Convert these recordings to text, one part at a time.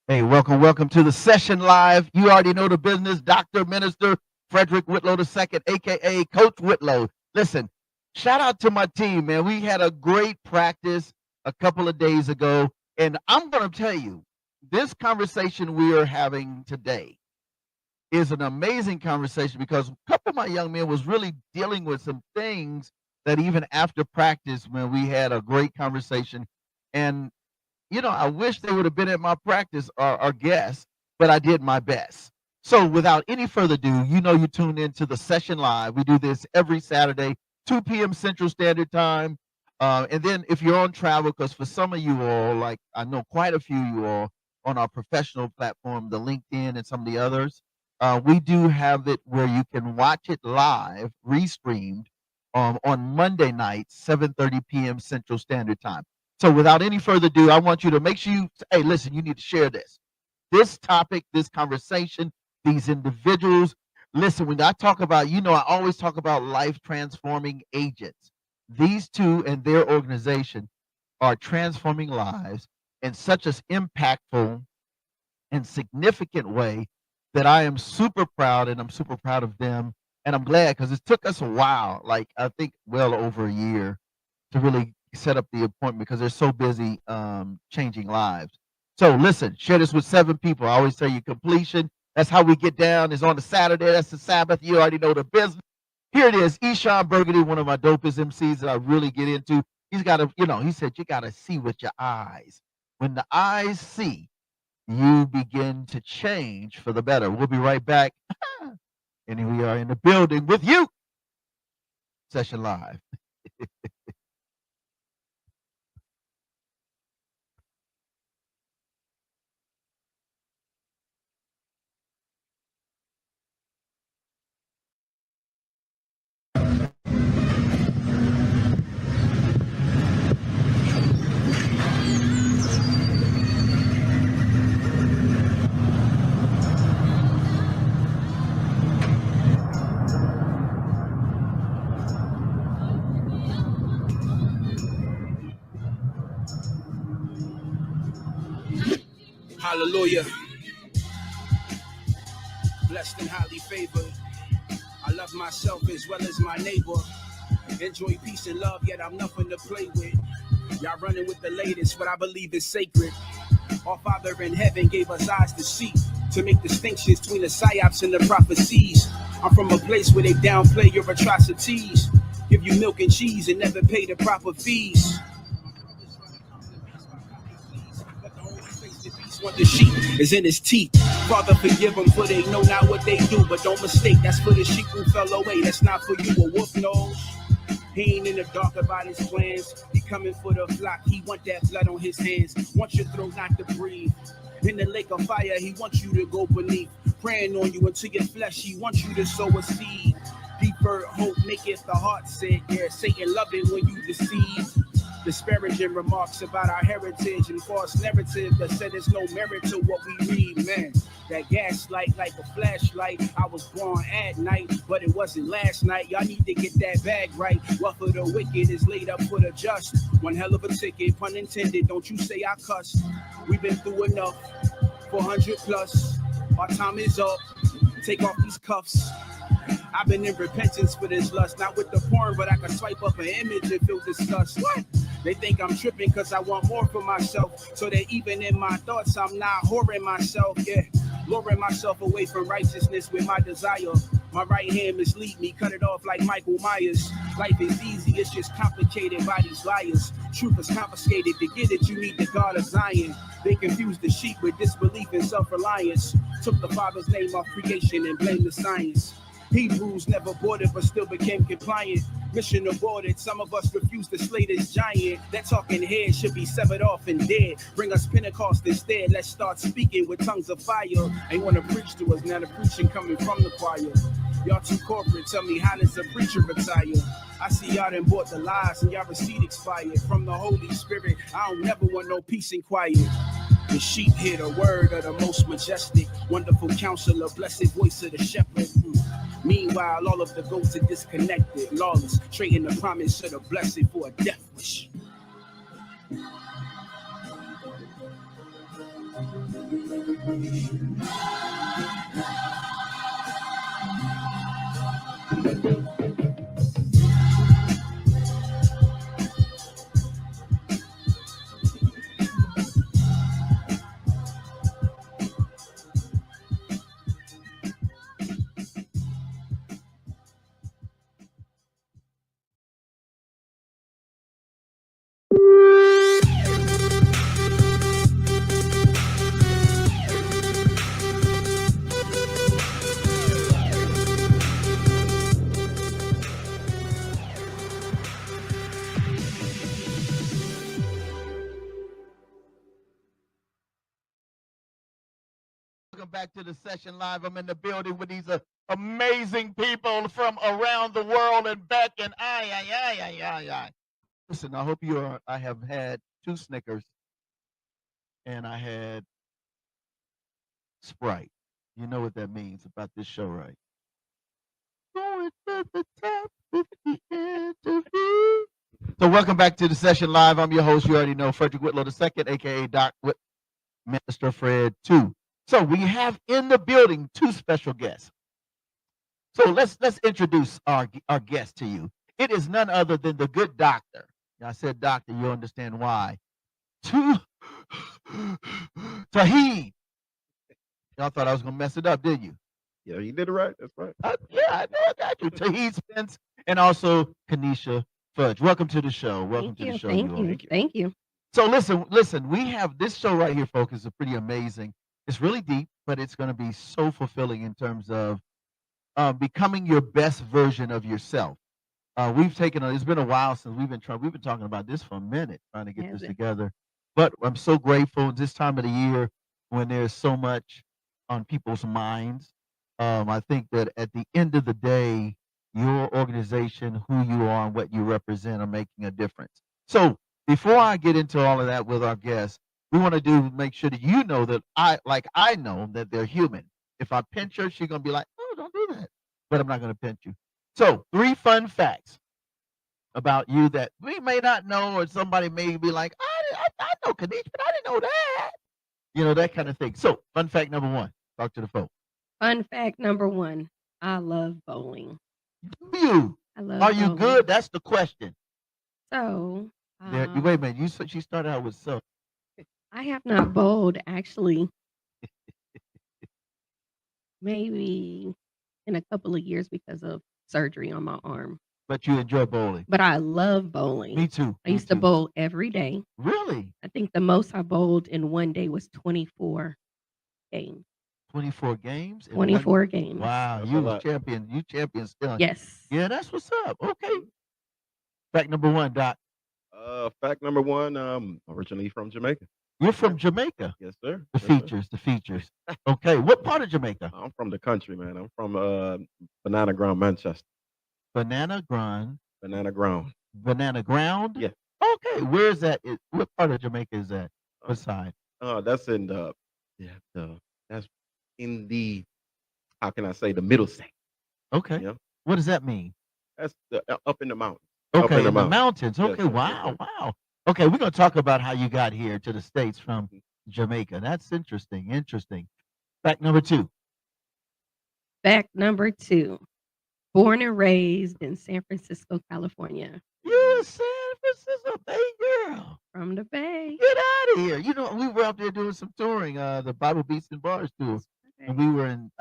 Hey, welcome to the session live. You already know the business. Dr. Minister Frederick Whitlow II, aka Coach Whitlow. Listen, shout out to my team, man. We had a great practice a couple of days ago, and I'm going to tell you, this conversation we are having today is an amazing conversation because a couple of my young men was really dealing with some things that even after practice, when we had a great conversation, and I wish they would have been at my practice or guests, but I did my best. So without any further ado, you tune into the session live. We do this every Saturday, 2 p.m. Central Standard Time. And then if you're on travel, because for some of you all, like I know quite a few of you all on our professional platform, the LinkedIn and some of the others, we do have it where you can watch it live, restreamed on Monday nights, 7:30 p.m. Central Standard Time. So without any further ado, I want you to make sure hey, listen, you need to share this. This topic, this conversation, these individuals. Listen, when I talk about, I always talk about life transforming agents. These two and their organization are transforming lives in such an impactful and significant way that I am super proud, and I'm super proud of them. And I'm glad because it took us a while, like I think well over a year, to really set up the appointment because they're so busy changing lives. So listen, share this with 7 people. I always tell you completion. That's how we get down. Is on the Saturday. That's the Sabbath. You already know the business. Here it is. Eshawn Burgundy, one of my dopest MCs that I really get into. He's got to, he said, you got to see with your eyes. When the eyes see, you begin to change for the better. We'll be right back. And here we are in the building with you. Session live. Hallelujah. Blessed and highly favored. I love myself as well as my neighbor. Enjoy peace and love, yet I'm nothing to play with. Y'all running with the latest, but I believe is sacred. Our Father in heaven gave us eyes to see, to make distinctions between the psyops and the prophecies. I'm from a place where they downplay your atrocities, give you milk and cheese and never pay the proper fees. What the sheep is in his teeth. Father, forgive them for they know not what they do. But don't mistake, that's for the sheep who fell away. That's not for you, a wolf knows. He ain't in the dark about his plans. He coming for the flock. He want that blood on his hands. Want your throat not to breathe. In the lake of fire, he wants you to go beneath. Praying on you until your flesh. He wants you to sow a seed. Deeper hope maketh the heart sick. Yeah, Satan love it when you deceive. Disparaging remarks about our heritage and false narrative that said there's no merit to what we read, man. That gaslight like a flashlight. I was born at night, but it wasn't last night. Y'all need to get that bag right. Wealth of the wicked is laid up for the just. One hell of a ticket, pun intended. Don't you say I cuss. We've been through enough. 400 plus. Our time is up. Take off these cuffs. I've been in repentance for this lust, not with the porn, but I can swipe up an image and feel disgust. What? They think I'm tripping because I want more for myself, so that even in my thoughts, I'm not whoring myself, yeah. Luring myself away from righteousness with my desire. My right hand mislead me, cut it off like Michael Myers. Life is easy, it's just complicated by these liars. Truth is confiscated, to get it you need the God of Zion. They confuse the sheep with disbelief and self-reliance. Took the Father's name off creation and blamed the science. Hebrews never boarded but still became compliant. Mission aborted, some of us refuse to slay this giant. That talking head should be severed off and dead. Bring us Pentecost instead, let's start speaking with tongues of fire. Ain't wanna preach to us, now the preaching coming from the choir. Y'all too corporate, tell me how does a preacher retire? I see y'all done bought the lies and y'all receipt expired. From the Holy Spirit, I don't never want no peace and quiet. The sheep hear the word of the most majestic, wonderful counselor, blessed voice of the shepherd. Meanwhile, all of the goats are disconnected, lawless, trading the promise of the blessed for a death wish. Welcome back to the session live. I'm in the building with these amazing people from around the world and back. And I. Listen, I hope you are. I have had 2 Snickers and I had Sprite. You know what that means about this show, right? Going to the top with the interview. So welcome back to the session live. I'm your host. You already know Frederick Whitlow II, aka Doc Minister Fred 2. So we have in the building 2 special guests. So let's introduce our guest to you. It is none other than the good doctor. I said doctor, you understand why. Tauheed. Y'all thought I was gonna mess it up, didn't you? Yeah, you did it right. That's right. Yeah, I know I got you. Tauheed, Spence, and also Kenesha, Fudge. Welcome to the show. Welcome to the show. Thank you. So listen, we have this show right here, folks, is pretty amazing. It's really deep, but it's going to be so fulfilling in terms of becoming your best version of yourself. It's been a while since we've been talking about this for a minute, trying to get this together. But I'm so grateful this time of the year when there's so much on people's minds. I think that at the end of the day, your organization, who you are, and what you represent are making a difference. So before I get into all of that with our guests, we want to make sure that you know that I know that they're human. If I pinch her, she's gonna be like, "Oh, don't do that," but I'm not gonna pinch you. So 3 fun facts about you that we may not know, or somebody may be like, I know Kenesha, but I didn't know that. You know, that kind of thing. So fun fact number 1, talk to the folks. Fun fact number 1, I love bowling. You? I love Are you bowling. good? That's the question. So, Wait a minute. She started out with so. I have not bowled actually maybe in a couple of years because of surgery on my arm. But you enjoy bowling. But I love bowling. Me too. I used to bowl every day. Really? I think the most I bowled in one day was 24 games. 24 games? 24 games. Wow, That's you a was lot. champion. You champion still. Yes. Yeah, that's what's up. Okay. Fact number 1, Doc. Fact number 1, originally from Jamaica. You're from Jamaica. Yes, sir. The features. Okay. What part of Jamaica? I'm from the country, man. I'm from Banana Ground, Manchester. Banana Ground. Banana Ground. Banana Ground? Yeah. Okay. Where is that? What part of Jamaica is that? What side? That's in that's in the, how can I say, the middle state. Okay. Yeah. What does that mean? That's up in the mountains. Okay, in the mountains. Yes, Okay, sir. wow. Okay, we're gonna talk about how you got here to the States from Jamaica. That's interesting. Fact number 2. Fact number 2, born and raised in San Francisco, California. You're a San Francisco Bay girl. From the Bay. Get out of here. You know, we were out there doing some touring, the Bible Beats and Bars tour. And we were in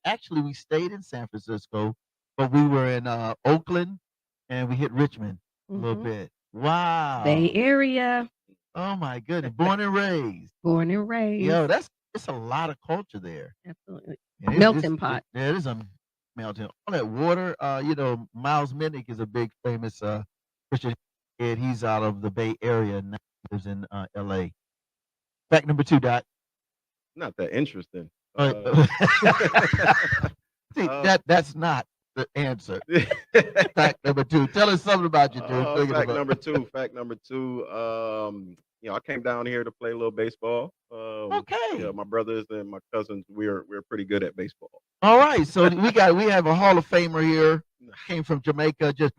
actually we stayed in San Francisco, but we were in Oakland and we hit Richmond a little bit. Wow. Bay Area. Oh my goodness. Born and raised. Born and raised. Yo, it's a lot of culture there. Absolutely. And Melting pot. It is a melting. All that water, Miles Minnick is a big famous Christian kid. He's out of the Bay Area and now he lives in LA. Fact number 2, Doc. Not that interesting. See, that's not the answer. Fact number 2. Tell us something about you, dude. Fact number two. I came down here to play a little baseball. Okay. My brothers and my cousins, we're pretty good at baseball. All right. So we have a Hall of Famer here. Came from Jamaica. Just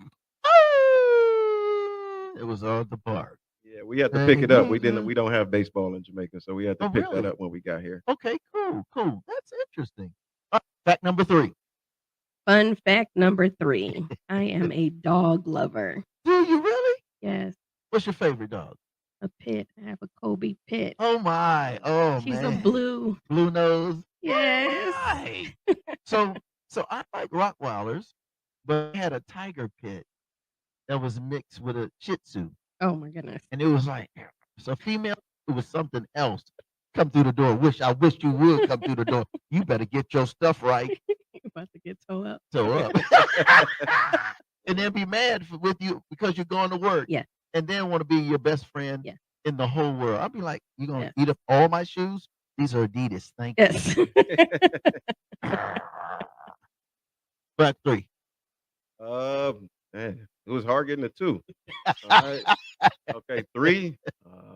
it was on the park. Yeah, we had to pick it up. We don't have baseball in Jamaica, so we had to pick that up when we got here. Okay, cool. Cool. That's interesting. Fact number 3. Fun fact number 3. I am a dog lover. Do you really? Yes, What's your favorite dog? a pit. I have a Kobe pit. Oh my. Oh She's man. a blue. Blue nose. Yes. Right. So I like Rottweilers, but I had a tiger pit that was mixed with a Shih Tzu, Oh my goodness. and it was like so female. It was something else. Come through the door. I wish you would come through the door. You better get your stuff right. You're about to get toe up. So up. And then be mad with you because you're going to work. Yeah. And then want to be your best friend Yeah. in the whole world. I'll be like, you gonna Yeah. eat up all my shoes? These are Adidas. Thank you. Yes. Fact 3. Man, it was hard getting a 2. All right. Okay, 3.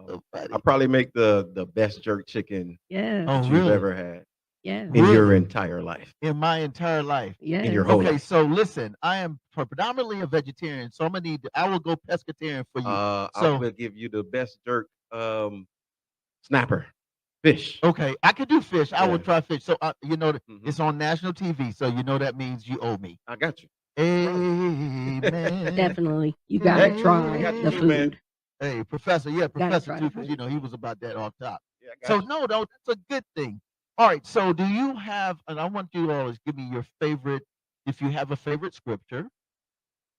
So funny. I'll probably make the best jerk chicken Yes. Oh, that you've really? ever had Yes. in your Really? entire life. In my entire life. Yes. In your whole Okay, life. so listen, I am predominantly a vegetarian, so I will go pescatarian for you. I So- will give you the best jerk snapper. Fish. Okay, I could do fish. I Yeah. would try fish. So you know Mhm. it's on national TV, so you know that means you owe me. I got you. Amen. Definitely. You gotta Hey, try I got you the too, man. food. Hey, Professor, yeah, Gotta Professor try too, the because food. he was about that off top. Yeah, I got So you. no, that's a good thing. All right, so do you have? And I want you to always give me your favorite, if you have a favorite scripture,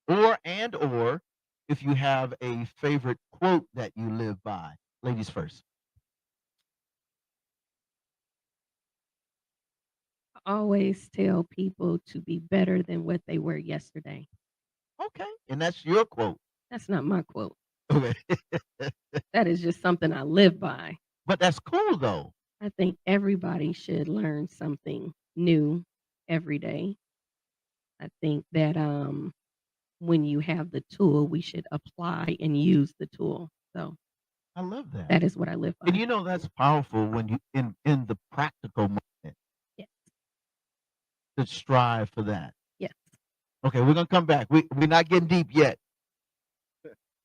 or if you have a favorite quote that you live by. Ladies first. I always tell people to be better than what they were yesterday. Okay, and that's your quote. That's not my quote. Okay, That is just something I live by. but that's cool though. I think everybody should learn something new every day. I think that when you have the tool, we should apply and use the tool. So I love that. that is what I live by. And you know that's powerful when you in the practical moment Yes. to strive for that. Yes. Okay, we're gonna come back. We're not getting deep yet.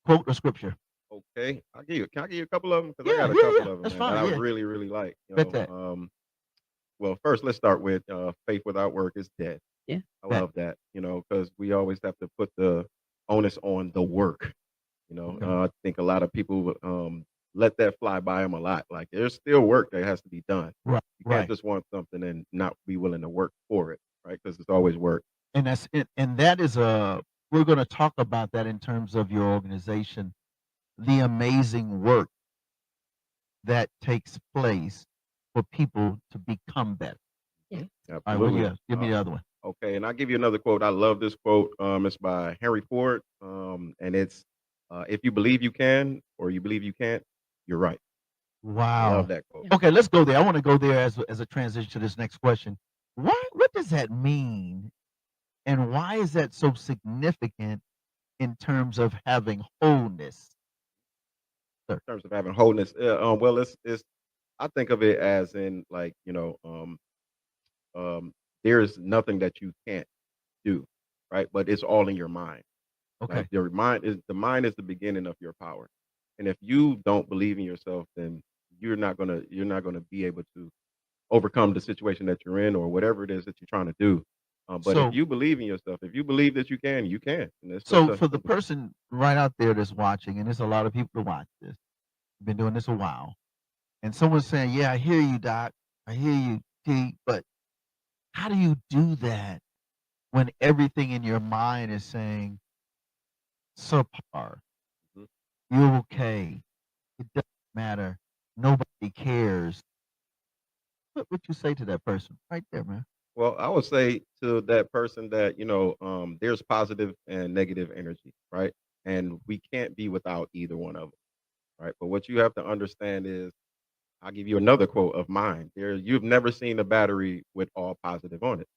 Quote or scripture. Okay. Can I give you a couple of them? Because I Yeah, got a yeah, couple yeah. of them That's that fine, I yeah. really, really like. Bet that. Well, first let's start with faith without work is dead. Yeah. I Bet. love that, because we always have to put the onus on the work. Okay. I think a lot of people let that fly by them a lot. Like there's still work that has to be done. Right, You can't right. just want something and not be willing to work for it, right? Because it's always work. And that's it. And that is we're gonna talk about that in terms of your organization, the amazing work that takes place for people to become better. Yeah. All right, well, Absolutely. yeah, give me the other one. Okay, and I'll give you another quote. I love this quote. It's by Henry Ford, and it's if you believe you can or you believe you can't, you're right. I Wow. love that quote. Okay, let's go there. I want to go there as a transition to this next question. What does that mean, and why is that so significant in terms of having wholeness? In terms of having wholeness, well, it's I think of it as in like there is nothing that you can't do, right? But it's all in your mind. Okay, Like your mind is the beginning of your power, and if you don't believe in yourself, then you're not gonna be able to overcome the situation that you're in or whatever it is that you're trying to do. But So- if you believe in yourself, if you believe that you can, you can. And it's so just a for the simple- person right out there that's watching, and there's a lot of people to watch this, been doing this a while, and someone's saying, "Yeah, I hear you, Doc. I hear you, T." But how do you do that when everything in your mind is saying subpar? Mhm. You're okay. It doesn't matter. Nobody cares. What would you say to that person right there, man? Well, I would say to that person that there's positive and negative energy, right? And we can't be without either one of them, right? But what you have to understand is, I'll give you another quote of mine. You've never seen a battery with all positive on it,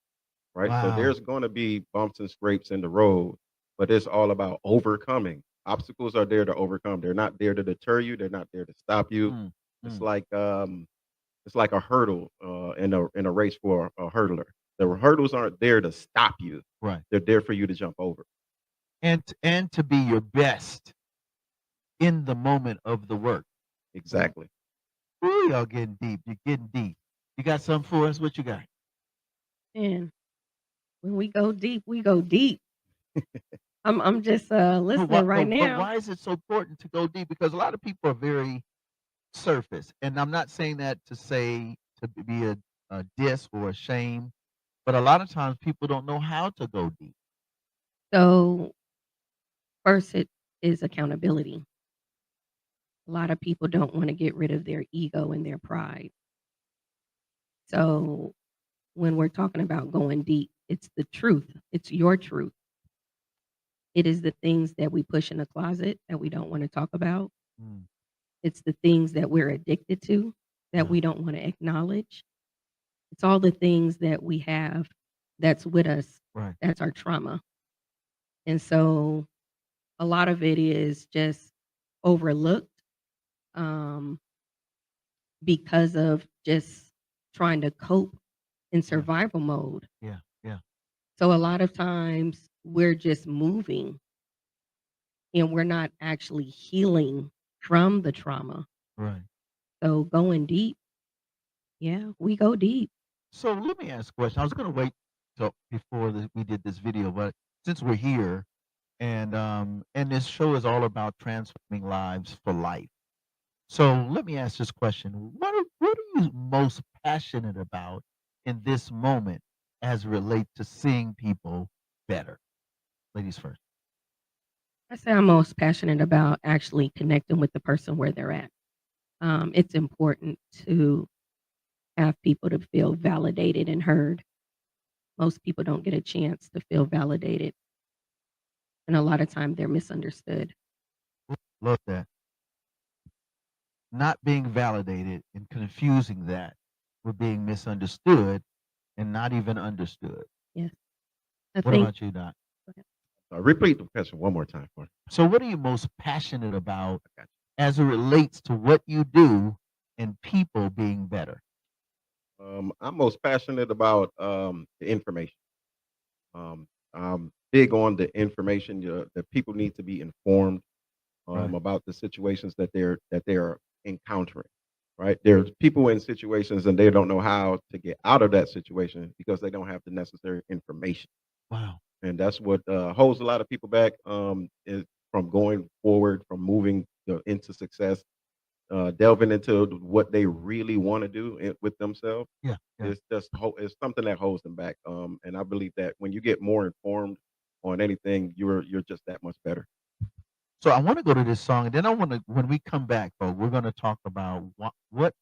right? So Wow. there's going to be bumps and scrapes in the road, but it's all about overcoming. Obstacles are there to overcome. They're not there to deter you. They're not there to stop you. Mm, It's mm. like a hurdle in a race for a hurdler. The hurdles aren't there to stop you. Right. They're there for you to jump over. And to be your best in the moment of the work. Exactly. Ooh, y'all getting deep. You're getting deep. You got something for us? What you got? And when we go deep, we go deep. I'm just listening right But now. why is it so important to go deep? Because a lot of people are very surface, and I'm not saying that to say to be a diss or a shame, but a lot of times people don't know how to go deep. So first, it is accountability. A lot of people don't want to get rid of their ego and their pride. So when we're talking about going deep, it's the truth. It's your truth. It is the things that we push in the closet that we don't want to talk about. Mm, It's the things that we're addicted to that yeah, we don't want to acknowledge. It's all the things that we have that's with us. right. That's our trauma. And so a lot of it is just overlooked um, because of just trying to cope in Yeah, survival mode. yeah, yeah, So a lot of times we're just moving and we're not actually healing from the trauma. right. So going deep, yeah, we go deep. So let me ask a question. I was going to wait till before we did this video, but since we're here, and this show is all about transforming lives for life. So let me ask this question: what are you most passionate about in this moment as it relates to seeing people better? Ladies first. I say I'm most passionate about actually connecting with the person where they're at. It's important to have people to feel validated and heard. Most people don't get a chance to feel validated, and a lot of time they're misunderstood. Love that. Not being validated and confusing that with being misunderstood and not even understood. Yes, I What think. about you, Doc? Repeat the question one more time for me. So, what are you most passionate about I got as it relates to what you do and people being better? I'm most passionate about the information. I'm big on the information. That people need to be informed Right. about the situations that they're encountering. Right? There's people in situations and they don't know how to get out of that situation because they don't have the necessary information, Wow. and that's what holds a lot of people back is from going forward, from moving into success, delving into what they really want to do with themselves. Yeah. Yeah. It's something that holds them back. And I believe that when you get more informed on anything, you're just that much better. So, I want to go to this song, and then I want to, when we come back, though, we're going to talk about what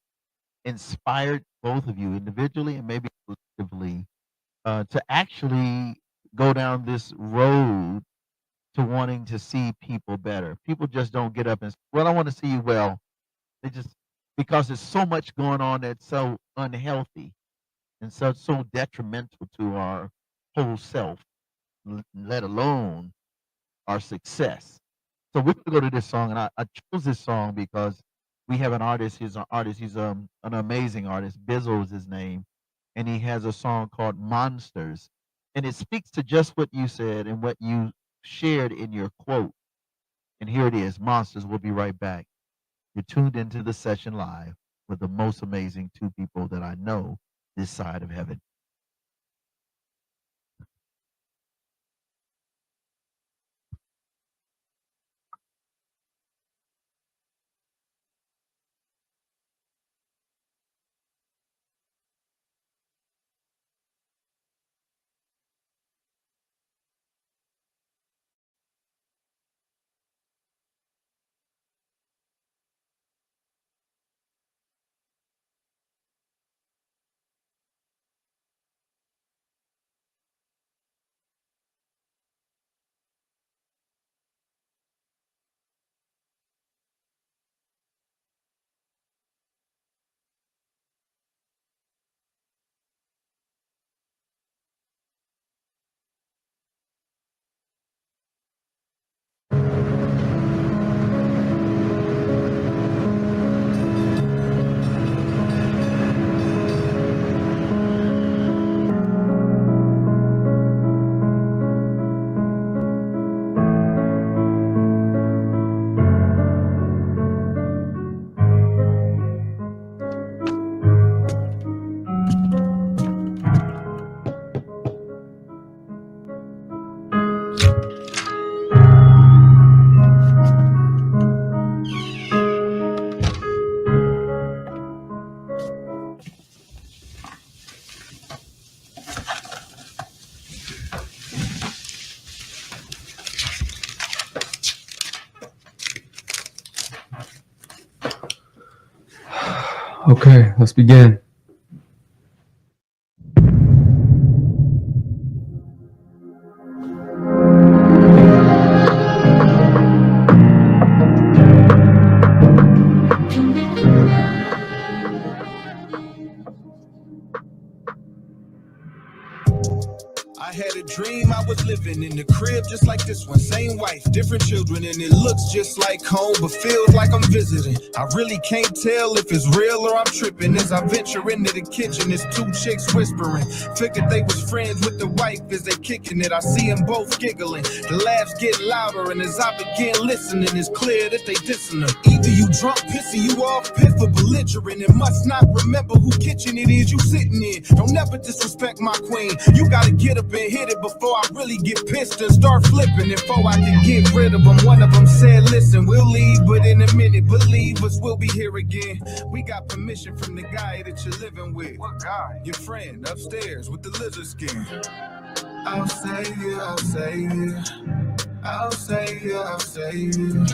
inspired both of you individually and maybe collectively to actually go down this road to wanting to see people better. People just don't get up and say, well, I want to see you well. They just, because there's so much going on that's so unhealthy and so detrimental to our whole self, let alone our success. So we're gonna go to this song, and I chose this song because we have an artist. He's an artist. He's an amazing artist. Bizzle is his name, and he has a song called "Monsters," and it speaks to just what you said and what you shared in your quote. And here it is, "Monsters." We'll be right back. You're tuned into the session live with the most amazing two people that I know this side of heaven. Okay, let's begin. I had a dream I was living in the crib just like this one. Same wife, different children, and it looks just like home, but feels like I'm visiting. I really can't tell if it's real or I'm tripping. As I venture into the kitchen, it's two chicks whispering. Figured they was friends with the wife as they kicking it. I see them both giggling. The laughs get louder, and as I begin listening, it's clear that they dissing her. Either you drunk, pissing you off, piff or belligerent, and must not remember who kitchen it is you sitting in. Don't never disrespect my queen. You gotta get up and hit it before I really get pissed and start flipping. Before I can get rid of them, one of them said, listen, we'll leave, but in a minute, believe us, we'll be here again. We got permission from the guy that you're living with. What guy? Your friend upstairs with the lizard skin. I'll save you, I'll save you. I'll save you, I'll save you.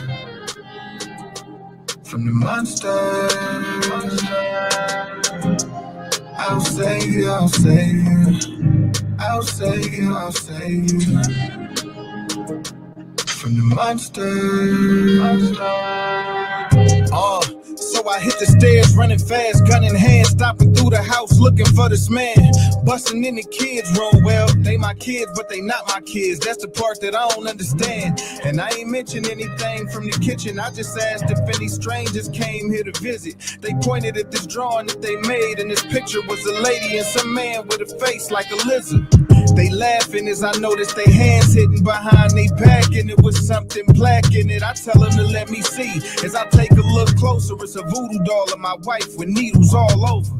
From the monsters. I'll save you, I'll save you. I'll save you, I'll save you. From the monsters. So I hit the stairs, running fast, gun in hand, stopping through the house, looking for this man. Busting in the kids' room. Well, they my kids, but they not my kids. That's the part that I don't understand. And I ain't mentioned anything from the kitchen. I just asked if any strangers came here to visit. They pointed at this drawing that they made, and this picture was a lady and some man with a face like a lizard. They laughing as I notice they hands hidden behind they back, and it was something black in it. I tell them to let me see. As I take a look closer, it's a voodoo doll of my wife with needles all over.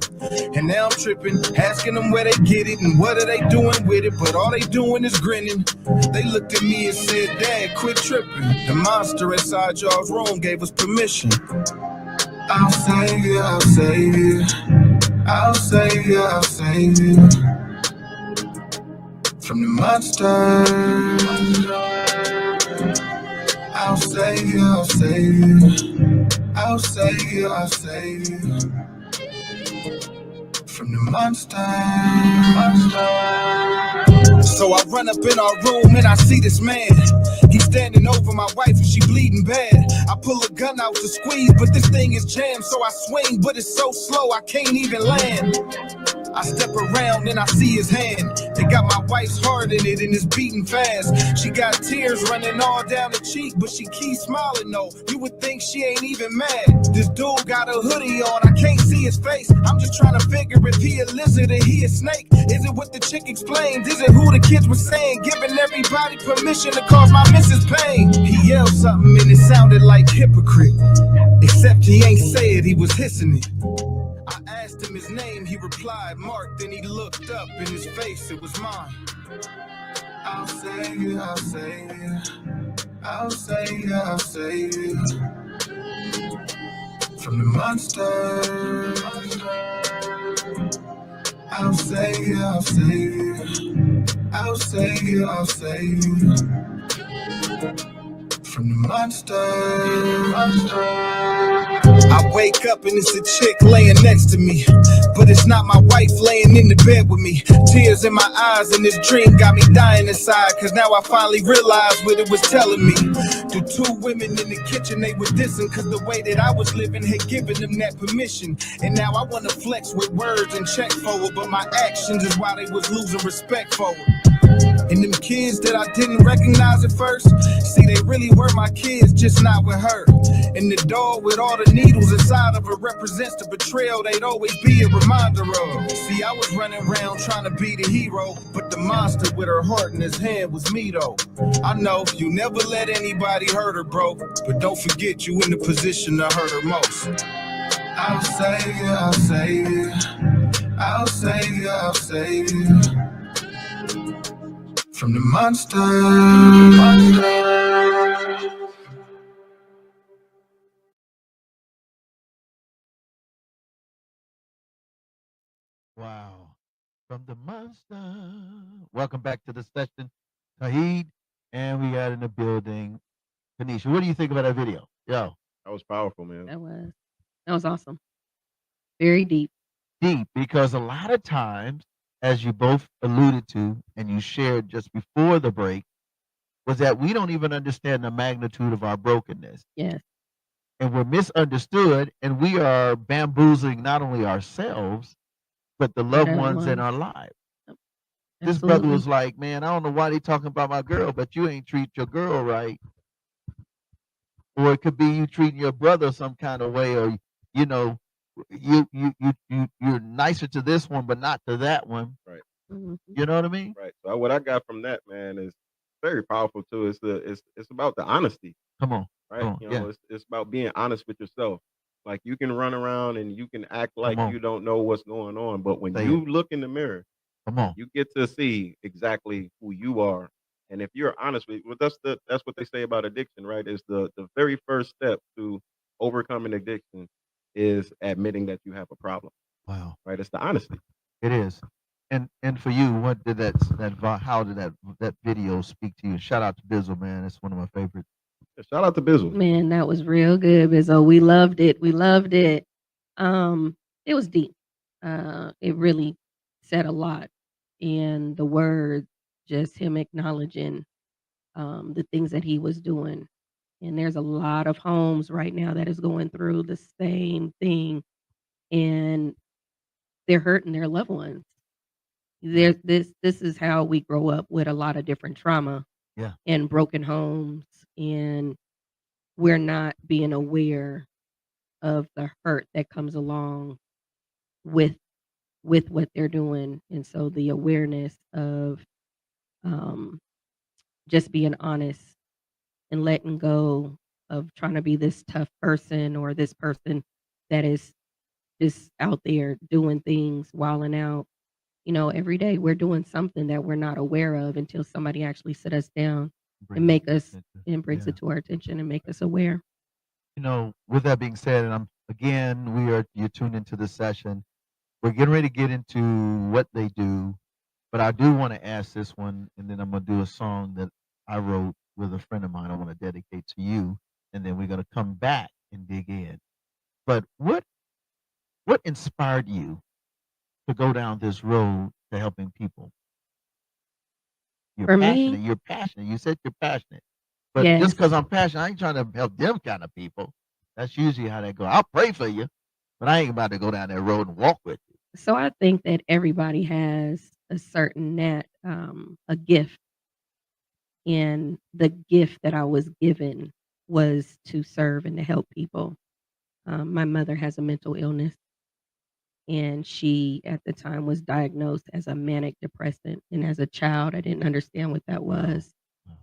And now I'm tripping, asking them where they get it and what are they doing with it, but all they doing is grinning. They looked at me and said, Dad, quit tripping. The monster inside y'all's room gave us permission. I'll save you, I'll save you. I'll save you, I'll save you. From the monsters. I'll save you, I'll save you. I'll save you, I'll save you. From the monsters. So I run up in our room and I see this man. He's standing over my wife and she bleeding bad. I pull a gun out to squeeze, but this thing is jammed. So I swing, but it's so slow I can't even land. I step around and I see his hand. It got my wife's heart in it and it's beating fast. She got tears running all down her cheek, but she keeps smiling though. You would think she ain't even mad. This dude got a hoodie on, I can't see his face. I'm just trying to figure if he a lizard or he a snake. Is it what the chick explained? Is it who the kids were saying? Giving everybody permission to cause my missus pain. He yelled something and it sounded like hypocrite. Except he ain't say it, he was hissing it. I asked him his name, he replied Mark, then he looked up in his face, it was mine. I'll save you, I'll save you. I'll save you, I'll save you. From the monsters. I'll save you, I'll save you. I'll save you, I'll save you. From the monsters. I wake up and it's a chick laying next to me, but it's not my wife laying in the bed with me. Tears in my eyes and this dream got me dying inside, cause now I finally realized what it was telling me. The two women in the kitchen, they were dissing, cause the way that I was living had given them that permission. And now I wanna flex with words and check forward, but my actions is why they was losing respect forward. And them kids that I didn't recognize at first, see, they really were my kids, just not with her. And the doll with all the needles inside of her represents the betrayal they'd always be a reminder of. See, I was running around trying to be the hero, but the monster with her heart in his hand was me though. I know you never let anybody hurt her, bro, but don't forget you in the position to hurt her most. I'll save you, I'll save you. I'll save you, I'll save you. From the monsters. Wow. From the monster. Welcome back to the session, Tauheed. And we got in the building, Kenesha. What do you think about that video? Yo. That was powerful, man. That was awesome. Very deep. Deep, because a lot of times, as you both alluded to and you shared just before the break, was that we don't even understand the magnitude of our brokenness. Yes. And we're misunderstood, and we are bamboozling not only ourselves, but the But loved other ones in ones. our lives. Yep. This brother Absolutely. was like, man, I don't know why they talking about my girl, but you ain't treat your girl right. Or it could be you treating your brother some kind of way, or you know, you're nicer to this one, but not to that one. Right. Mhm. You know what I mean? Right. So what I got from that, man, is very powerful too. It's about the honesty, Come on, right? come on, yeah, It's about being honest with yourself. Like you can run around and you can act like come on, you don't know what's going on, but when say it. you look in the mirror, Come on, you get to see exactly who you are. And if you're honest with, well, that's what they say about addiction, right? Is the very first step to overcoming addiction is admitting that you have a problem, wow, right? It's the honesty. it is. And for you, what did how did that video speak to you? Shout out to Bizzle, man. It's one of my favorites. Shout out to Bizzle. Man, that was real good, Bizzo. We loved it. We loved it. It was deep. It really said a lot. And the words, just him acknowledging the things that he was doing. And there's a lot of homes right now that is going through the same thing, and they're hurting their loved ones. There's this is how we grow up with a lot of different trauma Yeah, and broken homes, and we're not being aware of the hurt that comes along with what they're doing. And so the awareness of um, just being honest and letting go of trying to be this tough person or this person that is just out there doing things, wilding out. Every day we're doing something that we're not aware of until somebody actually sit us down and bring make it. us and brings Yeah. it to our attention and make us aware. With that being said, and you're tuned into the session. We're getting ready to get into what they do, but I do want to ask this one, and then I'm gonna do a song that I wrote with a friend of mine. I want to dedicate to you, and then we're gonna come back and dig in. But what inspired you to go down this road to helping people? You're For passionate. me, You're passionate. You said you're passionate, but just yes. because I'm passionate, I ain't trying to help them kind of people. That's usually how that go. I'll pray for you, but I ain't about to go down that road and walk with you. So I think that everybody has a certain a gift, and the gift that I was given was to serve and to help people. My mother has a mental illness, and she at the time was diagnosed as a manic depressant. And as a child, I didn't understand what that was. Wow.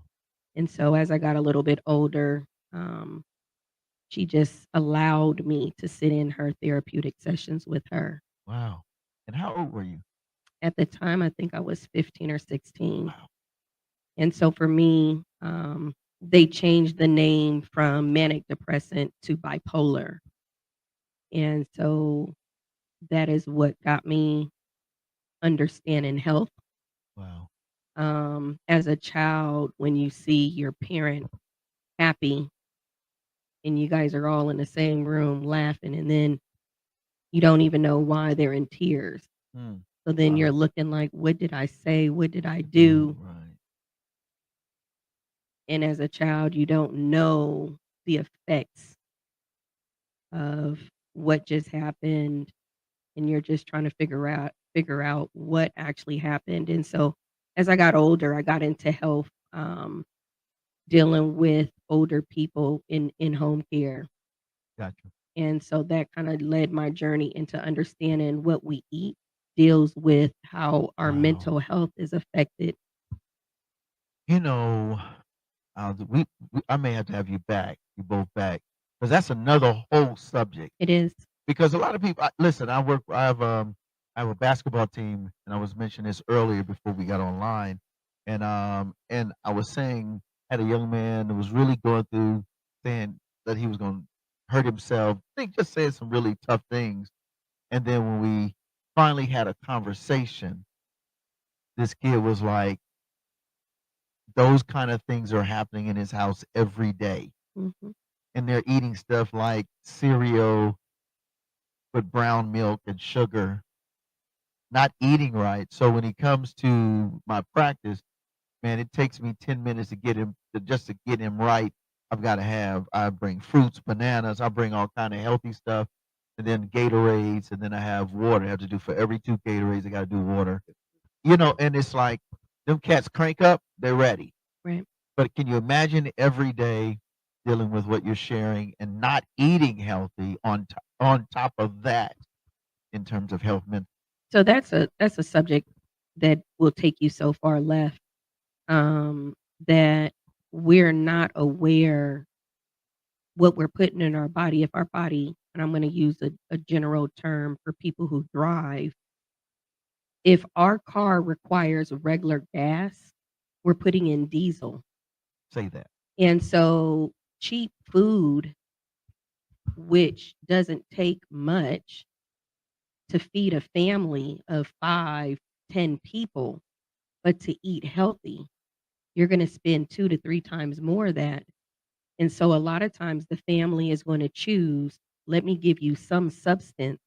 And so as I got a little bit older, um, she just allowed me to sit in her therapeutic sessions with her. Wow. And how old were you? At the time, I think I was 15 or 16. Wow. And so for me, they changed the name from manic depressant to bipolar. And so that is what got me understanding health. Wow. As a child, when you see your parent happy and you guys are all in the same room laughing, and then you don't even know why they're in tears. Mm. So then Wow. you're looking like, what did I say? What did I Mm, do? right. And as a child, you don't know the effects of what just happened, and you're just trying to figure out what actually happened. And so as I got older, I got into health, dealing with older people in home care. Gotcha. And so that kind of led my journey into understanding what we eat deals with how our Wow. mental health is affected. You know, I may have to have you back, you both back, because that's another whole subject. It is. Because a lot of people, listen, I have a basketball team, and I was mentioning this earlier before we got online, and I was saying, had a young man that was really going through, saying that he was going to hurt himself. I think just saying some really tough things, and then when we finally had a conversation, this kid was like, those kind of things are happening in his house every day, Mhm. and they're eating stuff like cereal with brown milk and sugar, not eating right. So when he comes to my practice, man, it takes me 10 minutes to get him just to get him right. I bring fruits, bananas, I bring all kind of healthy stuff, and then Gatorades, and then I have water. I have to do for every 2 Gatorades, I got to do water. And it's like them cats crank up, they're ready. Right. But can you imagine every day dealing with what you're sharing and not eating healthy on top of that in terms of health? So that's a subject that will take you so far left, that we're not aware what we're putting in our body. If our body, and I'm gonna use a general term for people who drive, if our car requires regular gas, we're putting in diesel. Say that. And so cheap food, which doesn't take much to feed a family of 5, 10 people, but to eat healthy, you're gonna spend 2 to 3 times more of that. And so a lot of times the family is gonna choose, let me give you some substance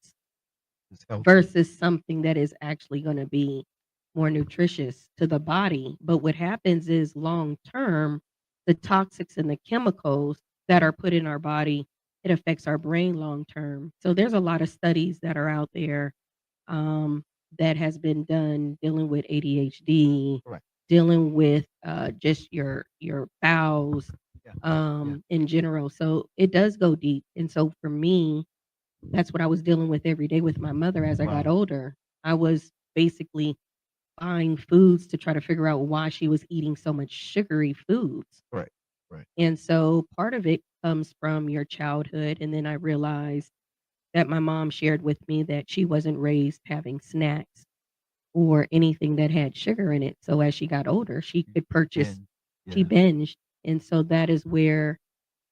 It's healthy. versus something that is actually gonna be more nutritious to the body. But what happens is long term, the toxics and the chemicals that are put in our body, it affects our brain long term. So there's a lot of studies that are out there, um, that has been done dealing with ADHD, Correct. dealing with just your bowels, Yeah. in general. So it does go deep. And so for me, that's what I was dealing with every day with my mother as I got Wow. older. I was basically buying foods to try to figure out why she was eating so much sugary foods. Right. Right. And so part of it comes from your childhood. And then I realized that my mom shared with me that she wasn't raised having snacks or anything that had sugar in it. So as she got older, she could purchase, And she yeah. binged. And so that is where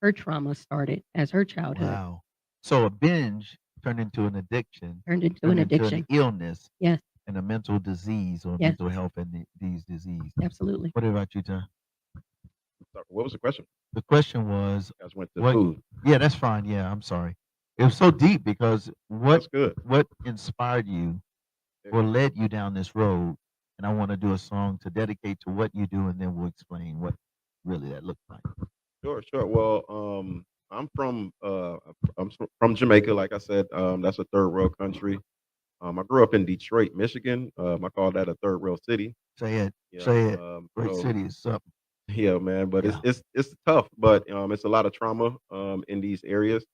her trauma started as her childhood. Wow. So a binge turned into an addiction, Turned into turned an into an addiction. illness Yes, and a mental disease or yes, mental health and these disease. absolutely. What about you, John? Sorry, what was the question? The question was You guys went to what? food. Yeah, that's fine. Yeah, I'm sorry. It was so deep because That's good. what inspired you or led you down this road? And I want to do a song to dedicate to what you do, and then we'll explain what really that looks like. Sure, sure. Well, I'm from Jamaica, like I said. That's a third world country. I grew up in Detroit, Michigan. I call that a third world city. Say it. Yeah. Say it. Great So city is something. yeah, man. But Yeah. it's tough. But it's a lot of trauma in these areas.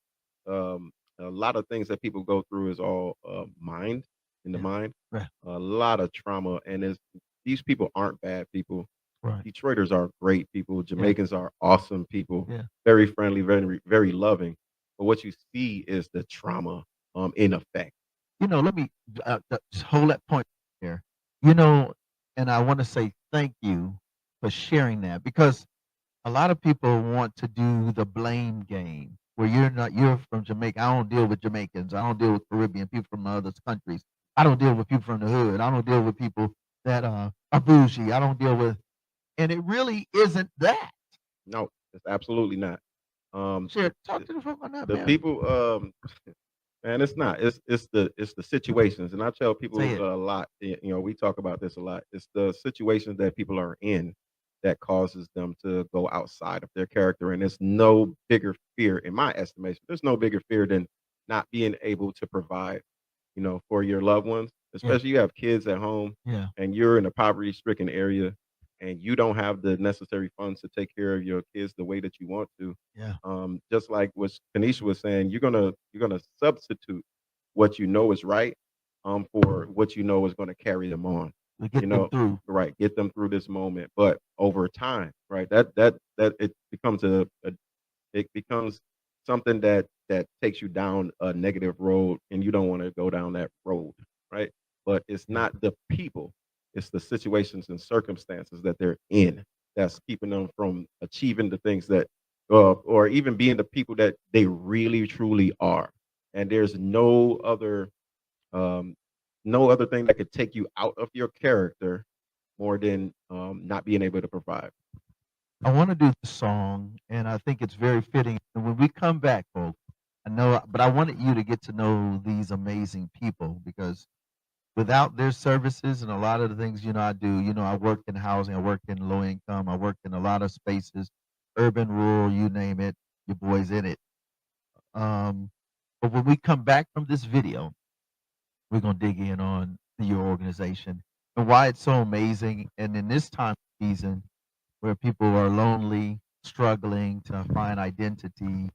Um, a lot of things that people go through is all mind in the Yeah. mind. Right. A lot of trauma, and these people aren't bad people. Right. Detroiters are great people. Jamaicans are awesome people. Yeah. Very friendly, very very loving. But what you see is the trauma in effect. Let me just hold that point there. You know, and I want to say thank you for sharing that because a lot of people want to do the blame game where you're from Jamaica. I don't deal with Jamaicans. I don't deal with Caribbean people from other countries. I don't deal with people from the hood. I don't deal with people that are bougie. I don't deal with, and it really isn't that. No, it's absolutely not. Share, talk to the folk on that, The man. people, man, it's not. It's the situations, and I tell people Say it. a lot. We talk about this a lot. It's the situations that people are in that causes them to go outside of their character, and it's no bigger fear, in my estimation. There's no bigger fear than not being able to provide, for your loved ones. Yeah. Especially you have kids at home, Yeah. and you're in a poverty-stricken area, and you don't have the necessary funds to take care of your kids the way that you want to. Yeah. Just like what Kenesha was saying, you're gonna substitute what you know is right, for what you know is gonna carry them on. We get them through. Right? Get them through this moment, but over time, right? That it becomes something that takes you down a negative road, and you don't want to go down that road, right? But it's not the people; it's the situations and circumstances that they're in that's keeping them from achieving the things that, or even being the people that they really truly are. And there's um, no other thing that could take you out of your character more than not being able to provide. I want to do the song, and I think it's very fitting. And when we come back, folks, I know, but I wanted you to get to know these amazing people because without their services and a lot of the things I do, I work in housing, I work in low income, I work in a lot of spaces, urban, rural, you name it, your boy's in it. Um, but when we come back from this video, we're gonna dig in on your organization and why it's so amazing. And in this time of season where people are lonely, struggling to find identity,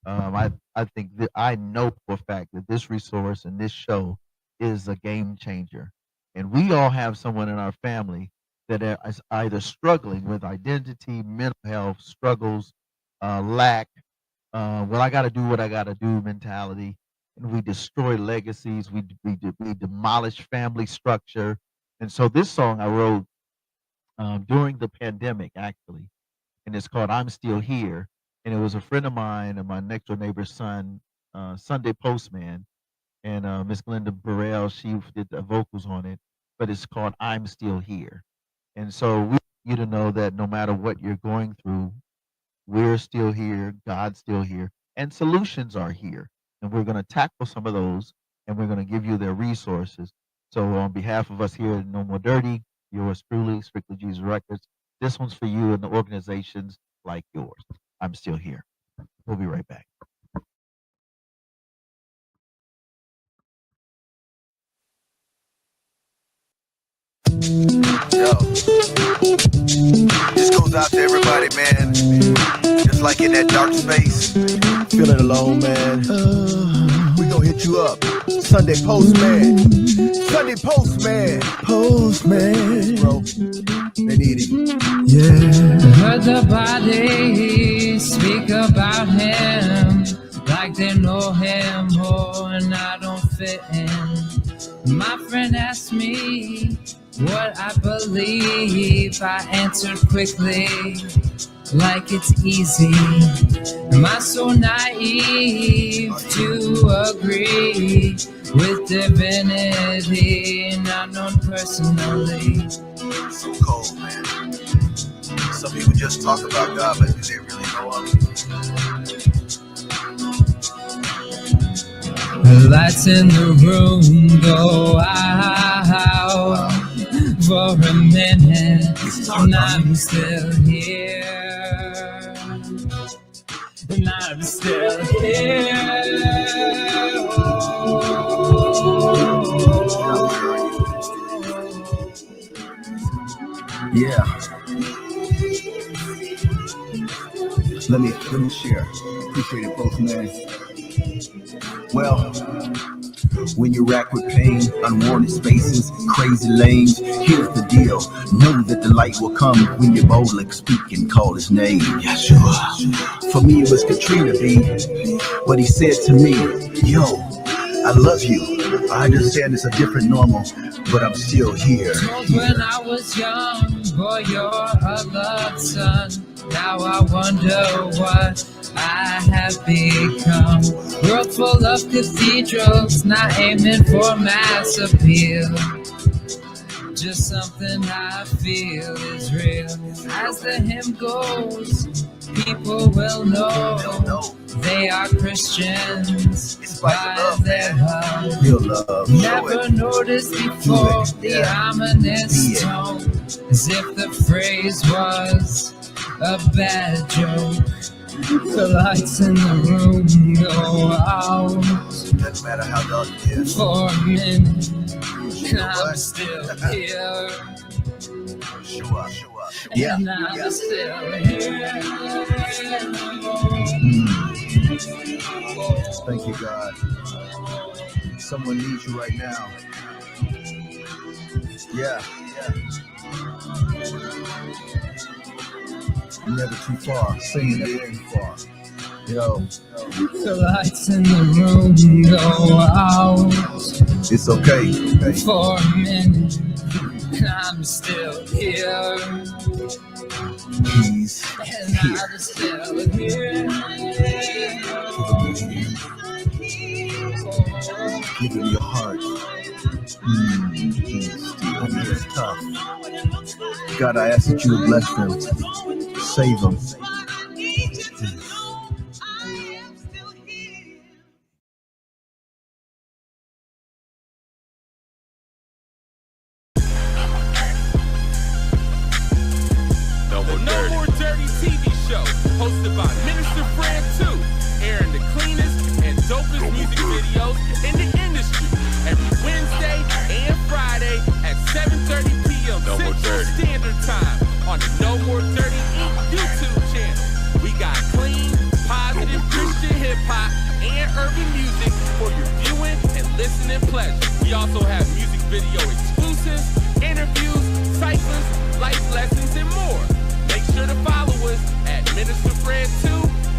I think that I know for a fact that this resource and this show is a game changer. And we all have someone in our family that is either struggling with identity, mental health struggles, lack, well, I got to do what I got to do mentality. And we destroy legacies. We demolish family structure. And so this song I wrote during the pandemic, actually, and it's called "I'm Still Here." And it was a friend of mine and my next door neighbor's son, Sunday Postman, and Miss Glenda Burrell. She did the vocals on it, but it's called "I'm Still Here." And so we want you to know that no matter what you're going through, we're still here, God's still here, and solutions are here. And we're going to tackle some of those, and we're going to give you their resources. So, on behalf of us here at No More Dirty, yours truly, Strictly Jesus Records, this one's for you and the organizations like yours. I'm still here. We'll be right back. Yo, this goes out to everybody, man. Just like in that dark space, feeling alone, man. We gon' hit you up. Sunday Postman. Sunday Postman. Postman. Bro, they need it. Yeah. Heard the body speak about him like they know him more, and I don't fit in. My friend asked me what I believe. I answered quickly, like it's easy. Am I so naive to agree with divinity? Not known personally. So cold, man. Some people just talk about God, but do they really know him? The lights in the room go out for a minute, and I'm still here. And I'm still here. Yeah. Let me share. Appreciate it, both, man. Well, when you rack with pain, unwarranted spaces, crazy lanes, here's the deal. Know that the light will come when you boldly speak and call his name. Yeshua. For me, it was Katrina B. But he said to me, yo, I love you. I understand it's a different normal, but I'm still here. When I was young, boy, you're a loved son. Now I wonder what I have become. World full of cathedrals, not aiming for mass appeal. Just something I feel is real. As the hymn goes, people will know they are Christians by their love. Real love. Never noticed before the ominous tone, as if the phrase was a bad joke. The lights in the room go out. Doesn't matter how dark it is. For a minute, I'm still here. Show up. And I'm still here. Thank you, God. Someone needs you right now. Yeah. Never too far. Saying never too far. Yo. The lights in the room go out. It's okay. For a minute, I'm still here. He's And here. I'm still here. Give him your heart. I know it's tough. God, I ask that you would bless them. Save them. even music for your viewing and listening pleasure. We also have music video exclusives, interviews, ciphers, life lessons, and more. Make sure to follow us at Minister Fred 2,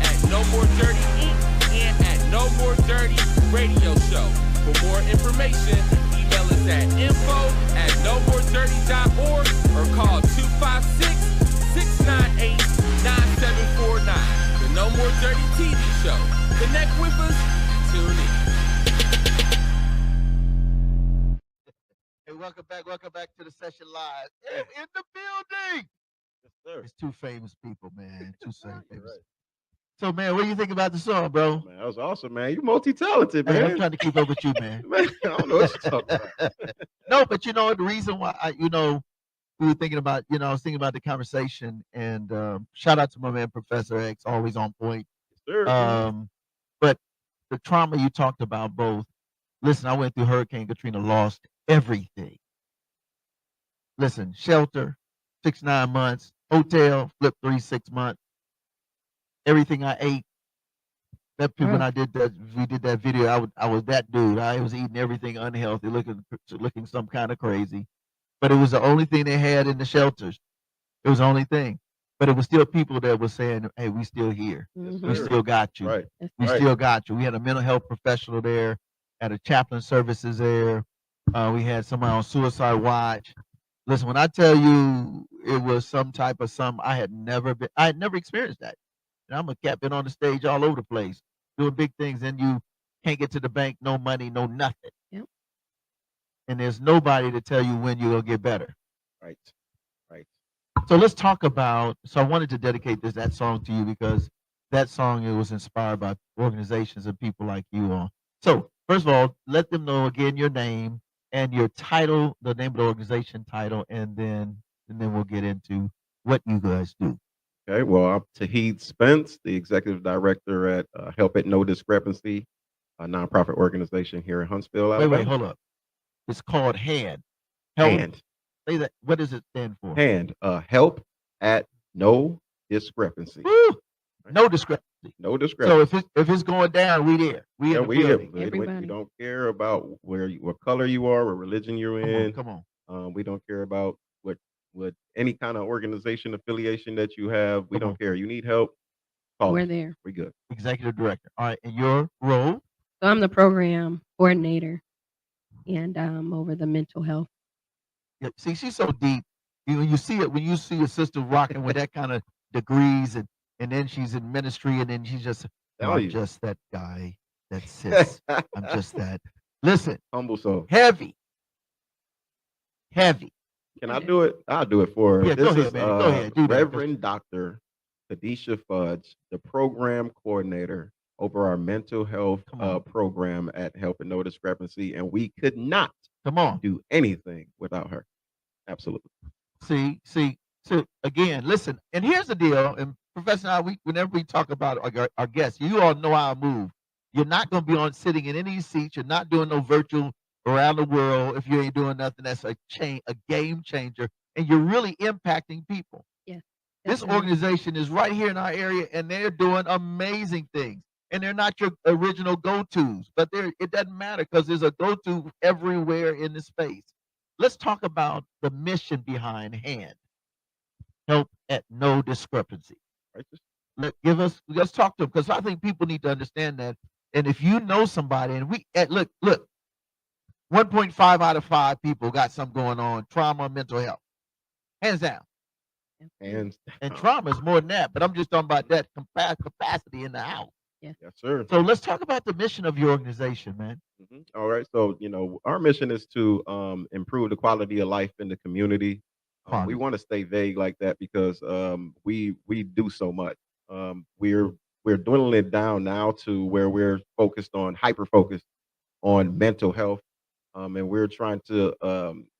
at No More Dirty Inc., and at No More Dirty Radio Show. For more information, email us at info@nomoredirty.org or call 256-698-9749. The No More Dirty TV Show. Connect with us and tune in. Hey, welcome back to the session live. In the building. Yes, sir. It's two famous people, man. Two famous. Right. So, man, what do you think about the song, bro? Man, that was awesome, man. You multi-talented, Hey, man. I'm trying to keep up with you, man. Man, I don't know what you're talking about. No, but you know the reason why we were thinking about, I was thinking about the conversation, and shout out to my man Professor X, always on point. Sure. But the trauma you talked about, both. Listen, I went through Hurricane Katrina, lost everything. Listen, shelter, 6-9 months, hotel, flip 3-6 months. Everything I ate. When we did that video, I was that dude. I was eating everything unhealthy, looking some kind of crazy. But it was the only thing they had in the shelters. It was the only thing. But it was still people that were saying, "Hey, we still here. We still got you. Right. We still got you." We had a mental health professional there, had a chaplain services there. We had somebody on suicide watch. Listen, when I tell you it was some type of I had never experienced that. And I'm a cat, been on the stage all over the place, doing big things, and you can't get to the bank, no money, no nothing. Yep. And there's nobody to tell you when you'll get better. Right. So let's talk about. So I wanted to dedicate that song to you because that song, it was inspired by organizations and people like you all. So first of all, let them know again your name and your title, the name of the organization title, and then we'll get into what you guys do. Okay, well, I'm Tauheed Spence, the executive director at Help at No Discrepancy, a nonprofit organization here in Huntsville, Alabama. Wait, hold up. It's called HAND. HAND. Say that. What does it stand for? HAND. Help at No Discrepancy. Woo! No discrepancy. No discrepancy. So if it's going down, we there. We in the building. We don't care about what color you are, what religion you're in. Come on. We don't care about what any kind of organization affiliation that you have. We don't care. You need help, call We're us. there. We good. Executive director. All right. And your role? So I'm the program coordinator, and over the mental health. Yeah, see, she's so deep. You see it when you see a sister rocking with that kind of degrees, and then she's in ministry, and then she's just, I'm just that guy, that sis. I'm just that. Listen, Humble soul. heavy. Can I do it? I'll do it for her. Yeah, go ahead, man. Go ahead. Do that. Reverend Dr. Kenesha Fudge, the program coordinator over our mental health program at Help and No Discrepancy, and we could not do anything without her. Absolutely. See, so again, listen, and here's the deal, and Professor and I, whenever we talk about our guests, you all know how I move. You're not going to be sitting in any seats. You're not doing no virtual around the world if you ain't doing nothing. That's a game changer, and you're really impacting people. Yeah. This organization is right here in our area, and they're doing amazing things. And they're not your original go-tos, but it doesn't matter because there's a go-to everywhere in the space. Let's talk about the mission behind HAND. Help at No Discrepancy. Let's talk to them because I think people need to understand that. And if you know somebody, and look, 1.5 out of 5 people got something going on, trauma, mental health, hands down. And trauma is more than that, but I'm just talking about that capacity in the house. Yeah. Yes, sir. So let's talk about the mission of your organization, man. All right. So, our mission is to improve the quality of life in the community. We want to stay vague like that because we do so much. We're dwindling it down now to where we're hyper-focused on mental health. And we're trying to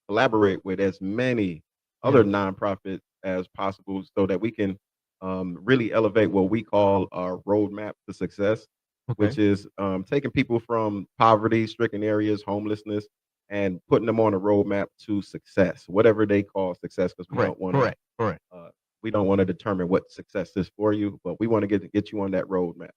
collaborate with as many other nonprofits as possible so that we can really elevate what we call our roadmap to success, which is taking people from poverty-stricken areas, homelessness, and putting them on a roadmap to success, whatever they call success, because we don't want to determine what success is for you, but we want to get you on that roadmap.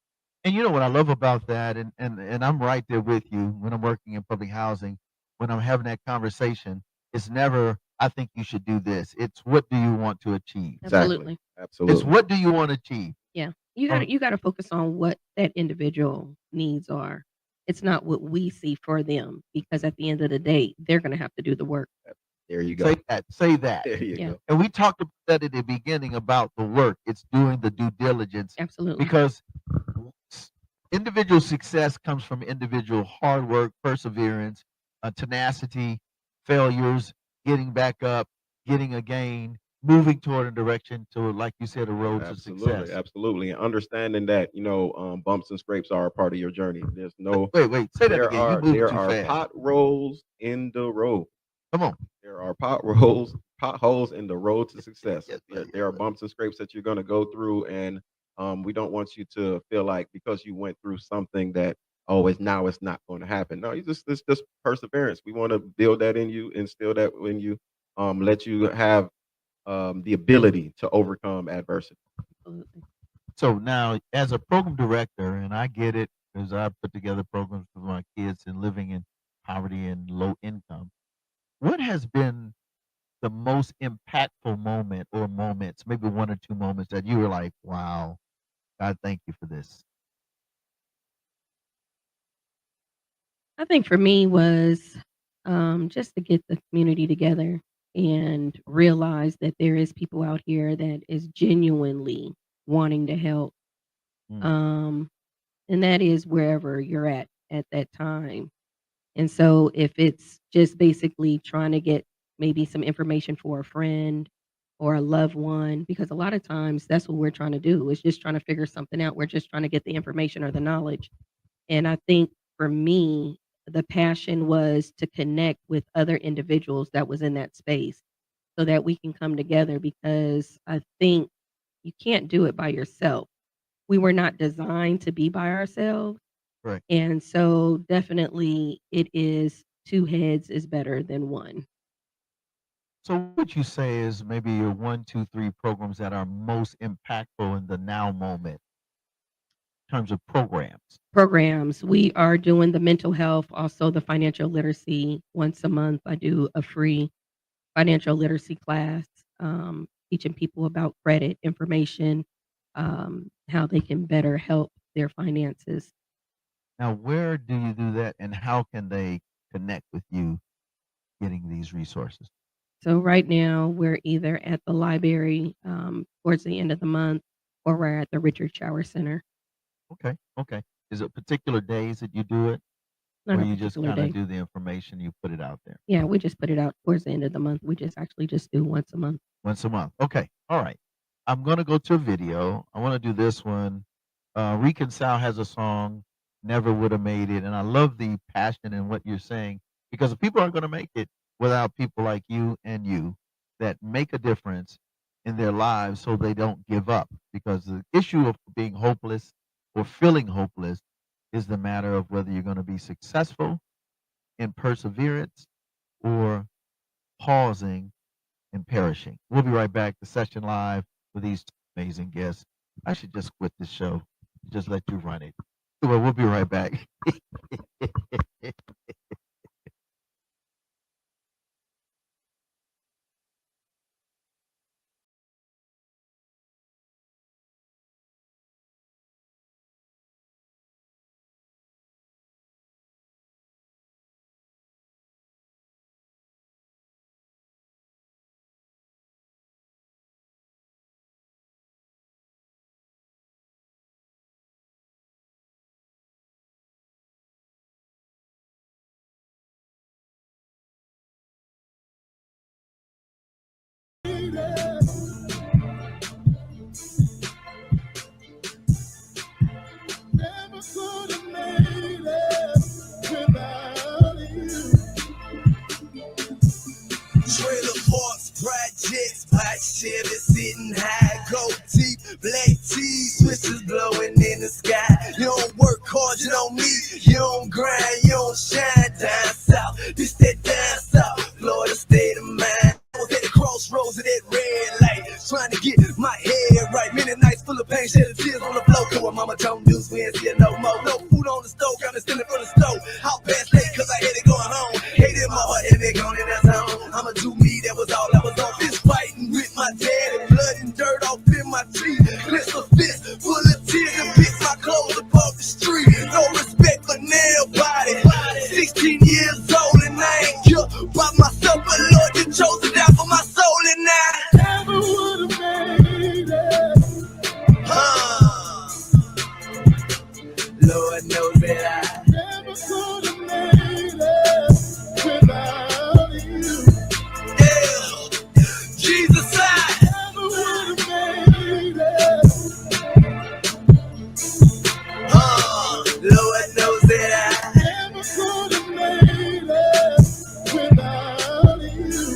And you know what I love about that, and I'm right there with you when I'm working in public housing, when I'm having that conversation, it's never, I think you should do this. It's what do you want to achieve? Absolutely. It's Absolutely. what do you want to achieve? Yeah. You gotta focus on what that individual needs are. It's not what we see for them, because at the end of the day, they're gonna have to do the work. There you go. Say that. Say that. There you Yeah. go. And we talked about that at the beginning about the work. It's doing the due diligence Absolutely. because individual success comes from individual hard work, perseverance, tenacity, failures, getting back up, getting a gain, moving toward a direction to, like you said, a road to Absolutely, success. absolutely. And understanding that, bumps and scrapes are a part of your journey. There's no Wait, say that there again. You are moving there too are fast. potholes in the road. Come on. There are potholes in the road to success. Yes, sir. There are bumps and scrapes that you're going to go through, and we don't want you to feel like because you went through something that it's not going to happen. No, it's just perseverance. We want to build that in you, instill that in you, let you have the ability to overcome adversity. Absolutely. So now, as a program director, and I get it because I put together programs for my kids and living in poverty and low income. What has been the most impactful moment or moments, maybe one or two moments that you were like, wow, God, thank you for this? I think for me was just to get the community together and realize that there is people out here that is genuinely wanting to help. Mm. And that is wherever you're at that time. And so if it's just basically trying to get maybe some information for a friend or a loved one, because a lot of times that's what we're trying to do, is just trying to figure something out. We're just trying to get the information or the knowledge. And I think for me, the passion was to connect with other individuals that was in that space so that we can come together, because I think you can't do it by yourself. We were not designed to be by ourselves. Right. And so definitely it is two heads is better than one. So what would you say is maybe your 1, 2, 3 programs that are most impactful in the now moment in terms of programs? Programs. We are doing the mental health, also the financial literacy. Once a month, I do a free financial literacy class, teaching people about credit information, how they can better help their finances. Now, where do you do that and how can they connect with you getting these resources? So right now, we're either at the library towards the end of the month, or we're at the Richard Shower Center. Okay. Okay. Is it particular days that you do it? Not Or a you just particular kind of day. do the information, you put it out there Yeah, we just put it out towards the end of the month. We just actually just do once a month. once a month? Okay. All right. I'm going to go to a video. I want to do this one. Reconcile has a song, Never Would Have Made It. And I love the passion in what you're saying because people aren't going to make it without people like you and you that make a difference in their lives so they don't give up. Because the issue of being hopeless or feeling hopeless is the matter of whether you're going to be successful in perseverance or pausing and perishing. We'll be right back. The session live with these two amazing guests. I should just quit this show, just let you run it. Well, we'll be right back. Never could have made it without you. Trailer parks, projects, black Chevy sitting high, gold teeth, black tees, switches blowing in the sky. You don't work hard, you don't meet, you don't grind, you don't shine. Down south, this that down south, Florida state of mind. I was at the crossroads of that red light, trying to get my head right. Many nights full of pain, shedding tears on the floor. Cause my mama told me we ain't see standing for the stove. How past late, cause I had it going home. Hated my heart, and they gone in that zone. I'ma do me, that was all I was on. Fist fighting with my dad, and blood and dirt off in my teeth. Clench a fist full of tears and pick my clothes up off the street. No respect for nail body. 16 years old, and I ain't killed by myself, but Lord, you chose to die for my soul, and I never would have made it. Lord knows that I never could have made it without you. Yeah, Jesus, I never would have made it. Lord knows that I never could have made it without you.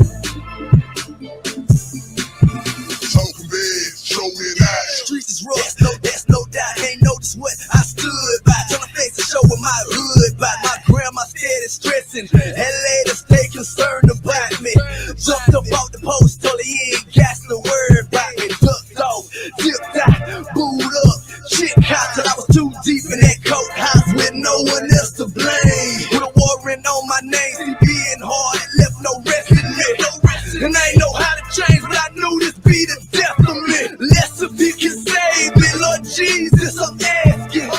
Talking big, show me that. Streets is rough, that's no doubt. Ain't noticed what I stood by. Trying to face the show with my hood by. My grandma steady stressing, and later stay concerned about me. Jumped up off the post, told her he ain't got no word about me. Ducked off, dipped out, booed up, shit hot till I was too deep in that coke house with no one else to blame. With a warrant on my name, see being hard, it left no rest in me. And I ain't know how to change, but I knew this be the death of me. Less if he can save me, Lord Jesus, I'm asking.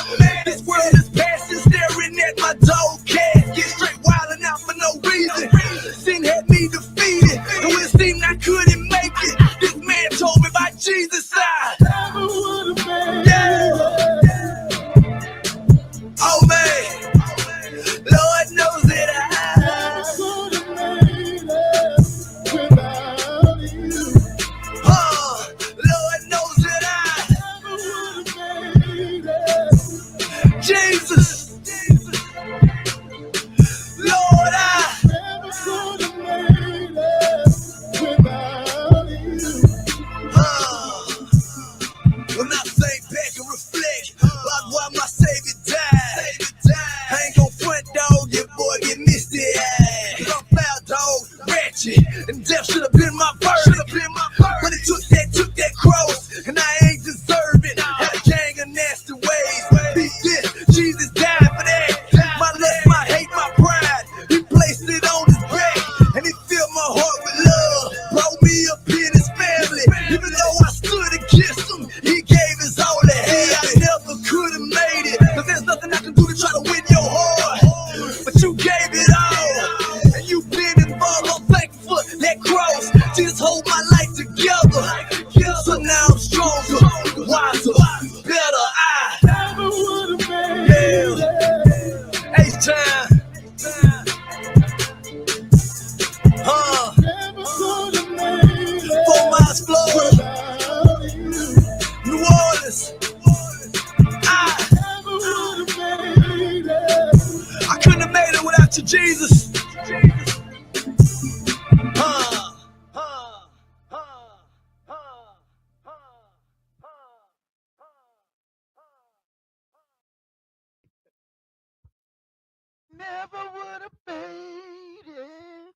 This world is passing, staring at my dog casket. Straight wilding out for no reason. Sin had me defeated, and when it seemed I couldn't make it, this man told me by Jesus I never would have made it. Oh man, Lord knows that I never could have made it without you. Lord knows that I never would have made it. Jesus, Lord, I never could have made it without you. When I think back and reflect about why my Savior died, I ain't gon' front, dog, your boy get misty eyed. I'm foul, dog, ratchet, and death should have been my verdict. But it took that cross, and I ain't deserve it. Had a gang of nasty ways. Beat this, Jesus died for that. My lust, my hate, my pride. He placed it on his back, and he filled my heart with love. Brought me up in his family. Even though I stood against him, he gave his all that he had. I never could have made it, cause there's nothing I can do to try to win your heart. But you gave it all, and you've been involved. I'm thankful for that cross. Jesus hold my life together. So now I'm stronger, wiser, better. I never would have made it. H-time. Never could have made it. 4 miles Florida, New Orleans. I never would have made it. I couldn't have made it without you, Jesus. Never would have made it.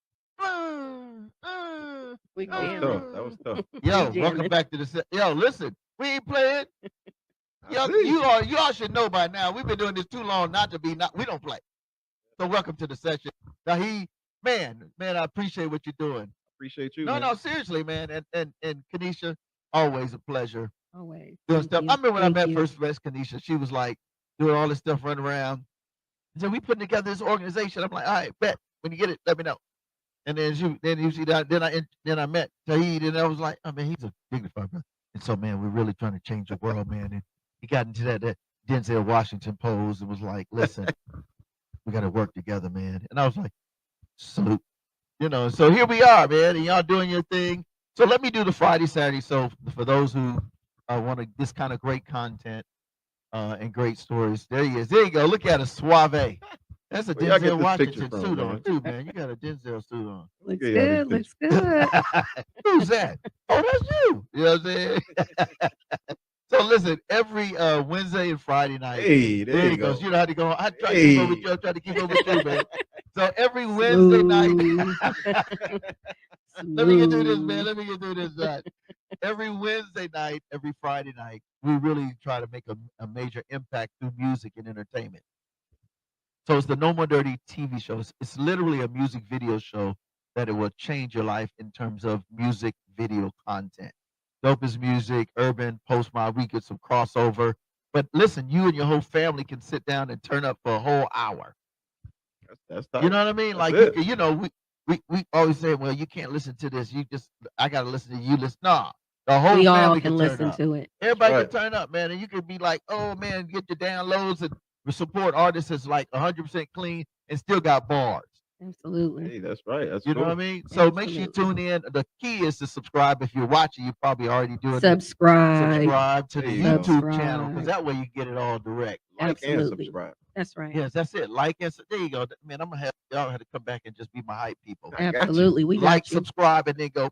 We That was jamming. tough. That was tough. Yo, welcome jamming. back to the yo. Listen, we ain't playing. Yo, you all should know by now. We've been doing this too long not to be not. We don't play. So welcome to the session. Tauheed, man, I appreciate what you're doing. Appreciate you. No, man. no, seriously, man. And Kenesha, always a pleasure Always. doing Thank stuff. you. I remember when I Thank met you. first Kenesha, she was like doing all this stuff running around. So we putting together this organization. I'm like, all right, bet. When you get it, let me know. And then then I met Tauheed, and I was like, I mean, he's a dignified brother. And so, man, we're really trying to change the world, man. And he got into that Denzel Washington pose and was like, listen, we got to work together, man. And I was like, salute. So here we are, man, and y'all doing your thing. So let me do the Friday, Saturday. So for those who want this kind of great content and great stories, there he is. There you go. Look at a suave. That's a Where y'all get Denzel this picture Washington from, suit man? on too, man. You got a Denzel suit on. Looks Yeah, yeah, good. these Looks good. Who's that? Oh, that's you. You know what I'm saying? So listen, every Wednesday and Friday night. Hey, there you he goes. go. You know how to go. I try to keep up with Hey. you. I try to keep up with you, man. So every Wednesday night. Let me get through this, man. Let me get through this. Every Wednesday night, every Friday night, we really try to make a major impact through music and entertainment. So it's the No More Dirty TV show. It's literally a music video show that it will change your life in terms of music video content. Dope is music, urban, post mod. We get some crossover. But listen, you and your whole family can sit down and turn up for a whole hour. That's You tight. know what I mean? That's Like you it. can, we always say, well, you can't listen to this. I gotta listen to you. Listen, nah, the whole We all family can can turn listen up. to it. Everybody right. can turn up, man, and you can be like, oh man, get your downloads and support artists that's like 100% clean and still got bars. Absolutely. Hey, that's right. That's You know what I cool. mean? So make sure you tune Absolutely. in. The key is to subscribe. If you're watching, you're probably already doing it. Subscribe. Subscribe to the There you go. YouTube channel because Subscribe. that way you get it all direct. Like and Absolutely. subscribe. That's right. Yes, that's it. Like and there you go. Man, I'm gonna have y'all have to come back and just be my hype people. I got you. Absolutely. We Like, got you. subscribe, and then go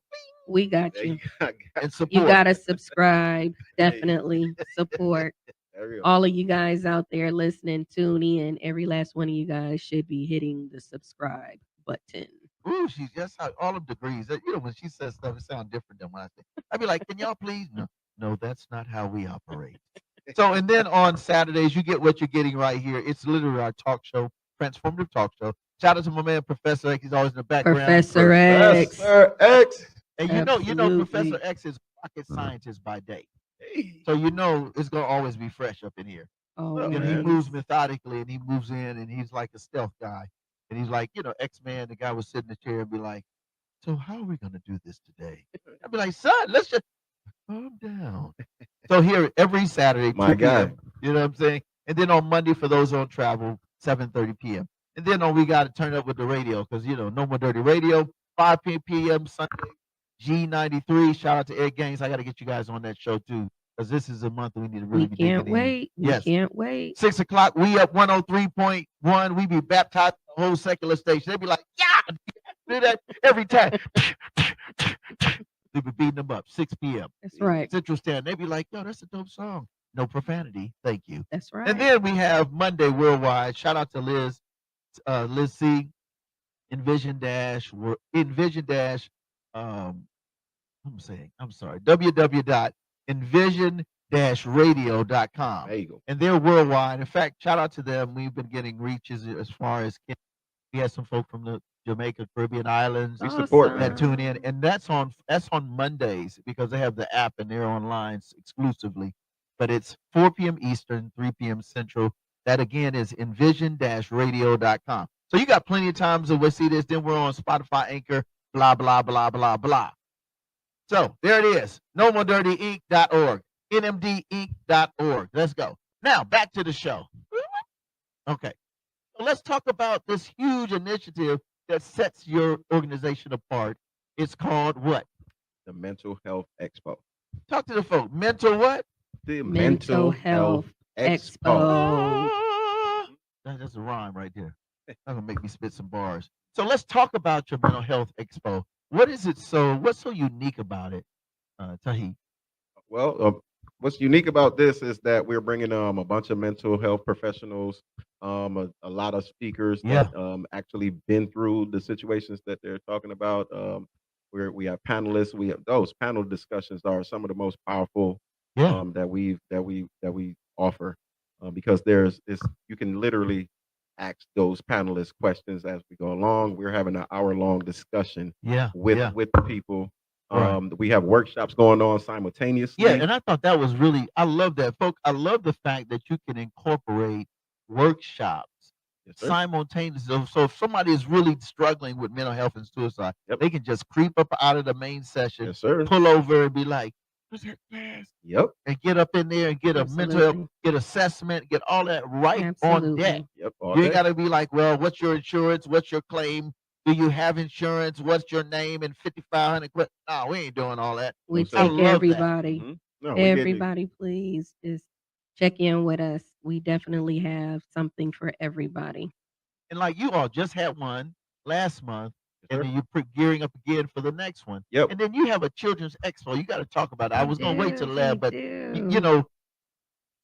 We got There you. you go. I got and You support. gotta subscribe. There you go. Definitely support. There you go. All of you guys out there listening, tune in. Every last one of you guys should be hitting the subscribe button. Ooh, she's just how all of degrees. You know, when she says stuff, it sounds different than when I say. I'd be like, can y'all please? No, that's not how we operate. So, and then on Saturdays, you get what you're getting right here. It's literally our talk show, transformative talk show. Shout out to my man Professor X. He's always in the background. Professor X. Professor X. And you know, Absolutely. Professor X is rocket scientist by day. Hey. So you know it's gonna always be fresh up in here. Oh, You know, he man. moves methodically and he moves in and he's like a stealth guy. And he's like, X-Man, the guy would sit in the chair and be like, so how are we gonna do this today? I'd be like, son, let's just calm down. So here every Saturday, My 2 guy. p.m. You know what I'm saying? And then on Monday for those on travel, 7:30 p.m. And then we got to turn up with the radio because No More Dirty Radio, 5 p.m. Sunday, G93. Shout out to Ed Gaines. I got to get you guys on that show too because this is a month we need to really We be can't digging in. wait. We Yes. can't wait. 6 o'clock, we up 103.1. We be baptized the whole secular station. They be like, yeah, do that every time. We be beating them up. 6 p.m. That's right. Central Standard. They be like, yo, that's a dope song. No profanity. Thank you. That's right. And then we have Monday Worldwide. Shout out to Liz C. Envision Dash. I'm sorry. www.envision-radio.com. There you go. And they're worldwide. In fact, shout out to them. We've been getting reaches as far as we had some folk from the Jamaica, Caribbean islands We support, that man. tune in, and that's on Mondays because they have the app and they're online exclusively. But it's 4 p.m. Eastern, 3 p.m. Central. That again is envision-radio.com. So you got plenty of times to see this. Then we're on Spotify, Anchor, blah blah blah blah blah. So there it is. NoMoreDirtyInc.org. NMDinc.org. Let's go. Now back to the show. Okay. So let's talk about this huge initiative that sets your organization apart. It's called what? The Mental Health Expo. Talk to the folk. Mental what? The Mental Health Expo. Ah, that's a rhyme right there. That's gonna make me spit some bars. So let's talk about your mental health expo. What's so unique about it, Tauheed? Well, what's unique about this is that we're bringing a bunch of mental health professionals, a lot of speakers that actually been through the situations that they're talking about. We have panelists. We have those panel discussions are some of the most powerful that we offer because you can literally ask those panelists questions as we go along. We're having an hour-long discussion with the people. We have workshops going on simultaneously. Yeah, and I thought that was I love that, folks. I love the fact that you can incorporate workshops simultaneously. So if somebody is really struggling with mental health and suicide, they can just creep up out of the main session, pull over and be like, "Where's that class?" And get up in there and get a mental health, get assessment, get all that on deck. You ain't got to be like, well, what's your insurance? What's your claim? Do you have insurance? What's your name? And 5,500. No, we ain't doing all that. We I take love everybody. Mhm. No, Everybody, please just check in with us. We definitely have something for everybody. And like you all just had one last month, and then you're gearing up again for the next one. And then you have a children's expo. You got to talk about it. I was going to wait till the lab, but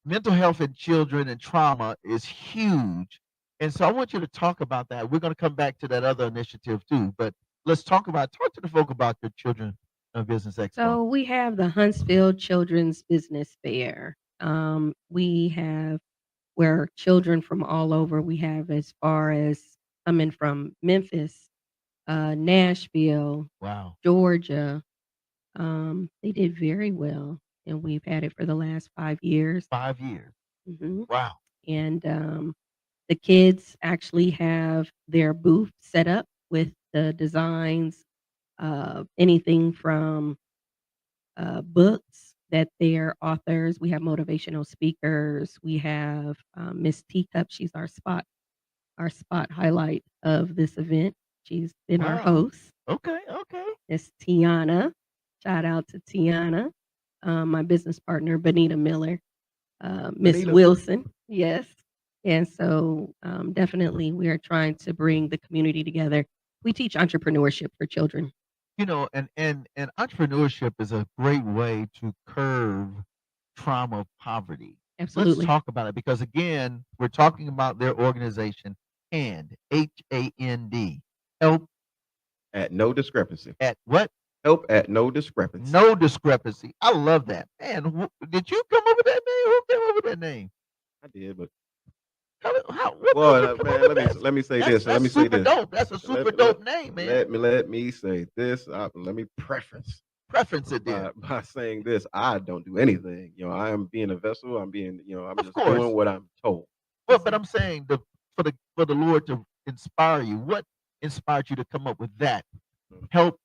mental health in children and trauma is huge. And so I want you to talk about that. We're going to come back to that other initiative too, but let's talk to the folk about your children business expo. So we have the Huntsville Children's Business Fair. We have where children from all over, we have as far as coming from Memphis, Nashville, Wow. Georgia. They did very well, and we've had it for the last 5 years. 5 years. Mhm. Wow. And the kids actually have their booth set up with the designs, anything from books that they're authors. We have motivational speakers. We have Miss Teacup. She's our spot highlight of this event. She's been our Wow. host. Okay, okay. It's Tiana. Shout out to Tiana, my business partner, Benita Miller, Miss Benita. Wilson. Yes. And so definitely we are trying to bring the community together. We teach entrepreneurship for children. You know, and entrepreneurship is a great way to curb trauma, poverty. Let's Absolutely. talk about it because again, we're talking about their organization, HAND, HAND, help At no discrepancy. at what? Help at no discrepancy. No discrepancy. I love that. Man, did you come up with that name? Who came up with that name? I did, but What well, made you come up man, with that? let me say That's, this. Let that's me say super this. dope. That's a super dope name, man. Let me say this. Let me preference Preference it there. by saying this. I don't do anything. You know, I am being a vessel. I'm being, I'm Of just course. doing what I'm told. Well, but I'm saying for the Lord to inspire you. What inspired you to come up with that? Help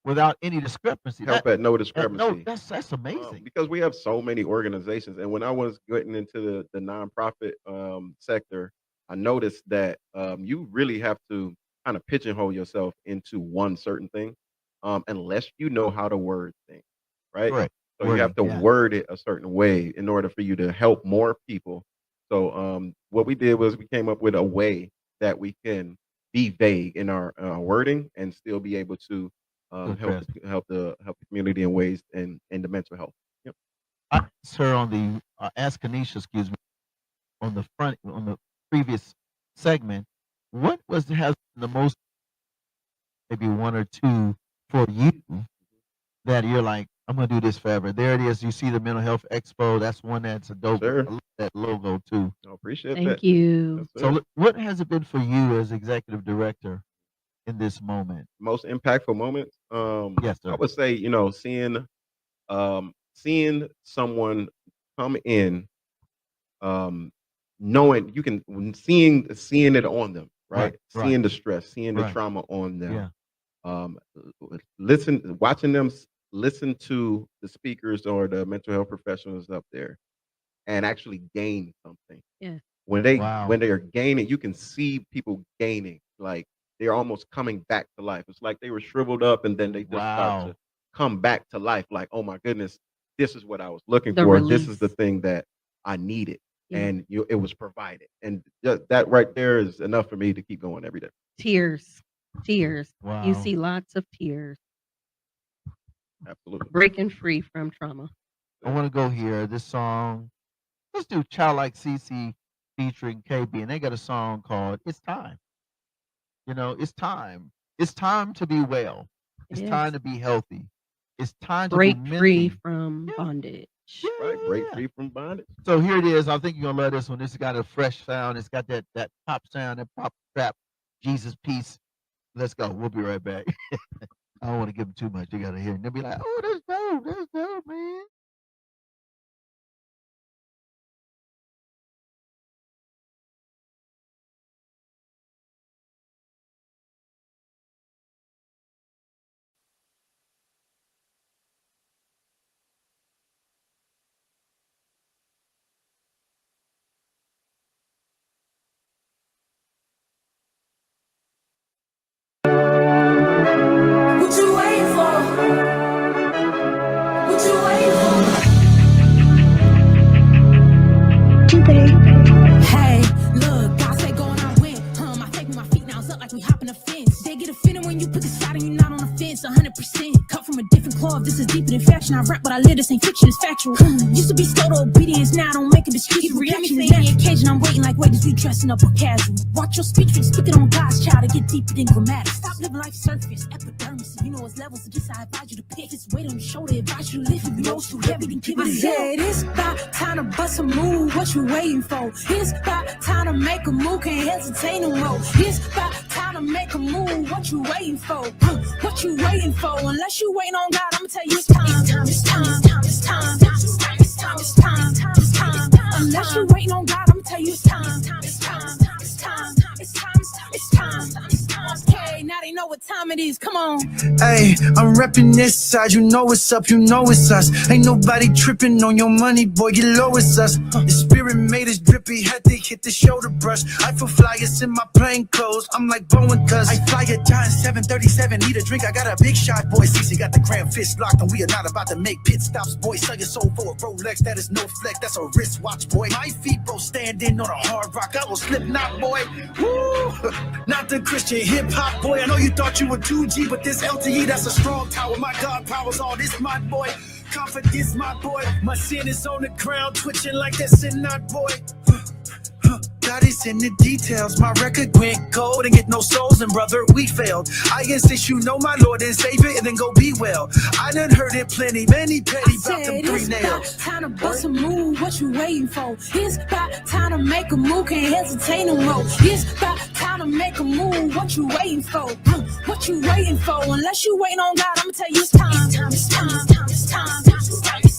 without any discrepancy. Help at no No, discrepancy. that's amazing. Because we have so many organizations, and when I was getting into the nonprofit sector, I noticed that you really have to kind of pigeonhole yourself into one certain thing, unless you know how to word things, right? Correct. So you have to Wording, yeah. word it a certain way in order for you to help more people. So what we did was we came up with a way that we can be vague in our wording and still be able to Good help the community in ways in the mental health. Yep. I asked her on the ask Kenesha, excuse me, on the previous segment, what has the most, maybe one or two for you that you're like, I'm gonna do this forever. There it is. You see the mental health expo. That's one that's a dope. Sure. I love that logo too. I appreciate that. Thank you. Yes, So sir. what has it been for you as executive director in this moment? Most impactful moments. Yes, sir. I would say, seeing someone come in, knowing you can seeing it on them, right? Right. Seeing the stress, seeing the Right. trauma on them. Yeah. Watching them listen to the speakers or the mental health professionals up there and actually gain something. Yeah. When they Wow. when they are gaining, you can see people gaining, like they're almost coming back to life. It's like they were shriveled up and then they just start Wow. to come back to life. Like, oh my goodness, this is what I was looking The for. This is the release. thing that I needed, Yeah. and it was provided. And that right there is enough for me to keep going every day. Tears. You Wow. see lots of tears. Absolutely. Breaking free from trauma. I want to go here. This song. Let's do Childlike CC featuring KB, and they got a song called "It's Time." You know, it's time. It's time to be well. It It's time is. to be healthy. It's time to Break be free mentally. from Yeah. bondage. Right, break Yeah. free from bondage. So here it is. I think you're gonna love this one. This has got a fresh sound. It's got that pop sound, that pop trap, Jesus piece. Let's go. We'll be right back. I don't want to give them too much. You gotta hear it. They'll be like, "Oh, that's dope. That's dope, man." What you waiting for? What you waiting for? Hey, look, God say go and I went. I take my feet now, it's up like we hopping a fence. They get offended when you pick a side and you're not on the fence. 100% cut from a different cloth, this is deeper than faction. I rap what I live, this ain't fiction, it's factual. Used to be slow to obedience, now I don't make a dispute. Keep reaction in the occasion, I'm waiting like, wait, is we dressing up or casual? Watch your speech, when speaking on God's child to get deeper than grammatics. Stop living life surface, epidermis. You know it's levels, so this I advise you to pick. It's weight on your shoulder, advise you to lift. If you know it's too heavy, then give it a hit. It's about time to bust a move, what you waiting for? It's about time to make a move, can't hesitate no more. It's about time to make a move, what you waiting for? What you waiting for? Unless you waiting on God, I'ma tell you it's time. It's time, it's time, it's time, it's time, it's time, it's time, it's time. Unless you waiting on God, I'ma tell you it's time. It's time, it's time, it's time, it's time, it's time. Okay, now they know what time it is. Come on. Hey, I'm repping this side, you know it's up, you know it's us. Ain't nobody tripping on your money, boy, get low, it's us. The spirit made us drippy, had to hit the shoulder brush. I feel flyers in my plain clothes, I'm like Bowen cuz I fly a giant 737, need a drink, I got a big shot, boy. CC got the cram fist locked, and we are not about to make pit stops, boy. Sell your soul for a Rolex, that is no flex, that's a wristwatch, boy. My feet both standing on a hard rock, I will slip not, boy. Woo! Not the Christian hip-hop, boy. I know you thought you were 2G, but this LTE, that's a strong tower. My God powers all this, my boy. Confidence, my boy. My sin is on the ground, twitching like that sin, not boy. God is in the details. My record went gold and get no souls, and brother, we failed. I insist you know my Lord and Savior, and then go be well. I done heard it plenty, many petty about them 3 nails. Time to bust a move, what you waiting for? It's about time to make a move, can't hesitate no more. It's about time to make a move, what you waiting for? What you waiting for? Unless you waiting on God, I'ma tell you it's time. It's time, it's time, it's time, it's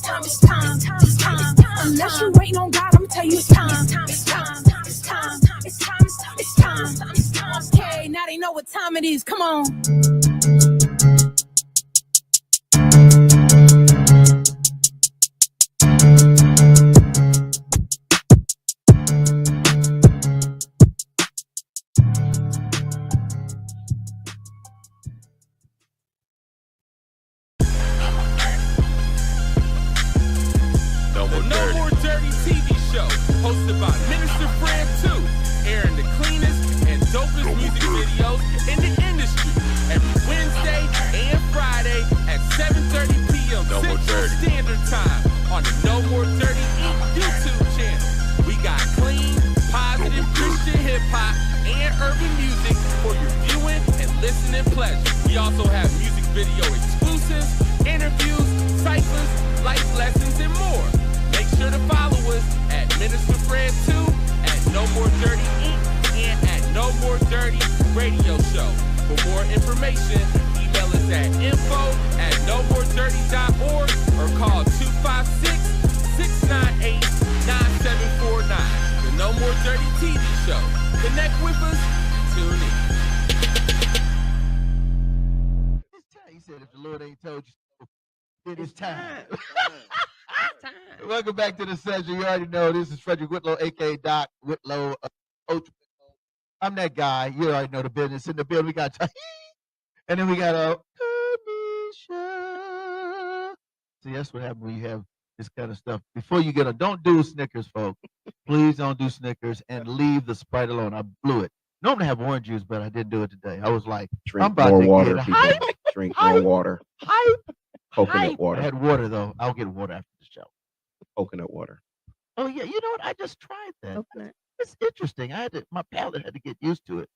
time, it's time, it's time, it's time. Unless you waiting on God, I'ma tell you it's time. It's time, it's time, it's time, it's time, it's time. Okay, now they know what time it is. Come on. Hosted by Minister Fred 2, airing the cleanest and dopest music videos in the industry every Wednesday and Friday at 7:30 p.m. Central Standard Time on the No More Dirty Inc. YouTube channel. We got clean, positive Christian hip-hop and urban music for your viewing and listening pleasure. We also have music video exclusives, interviews, cyclists, life lessons, and more. Make sure to follow us at Minister Fred 2, at No More Dirty Inc., and at No More Dirty Radio Show. For more information, email us at info@nomoredirty.org or call 256-698-9749. The No More Dirty TV Show. Connect with us, tune in. It's time. He said if the Lord ain't told you so, it is time. Welcome back to the session. You already know this is Frederick Whitlow, aka Doc Whitlow, Coach Whitlow. I'm that guy. You already know the business. In the building, we got Tauheed, and then we got Kenesha. See, that's what happens when you have this kind of stuff. Before you get on, don't do Snickers, folks. Please don't do Snickers and leave the Sprite alone. I blew it. Normally I have orange juice, but I didn't do it today. I was like, Drink I'm about more to water, get people. hype. Drink more water. Hype. Coconut I water. had water though. I'll get water after the show. Coconut water. Oh yeah, you know what? I just tried that. Coconut. It's interesting. My palate had to get used to it.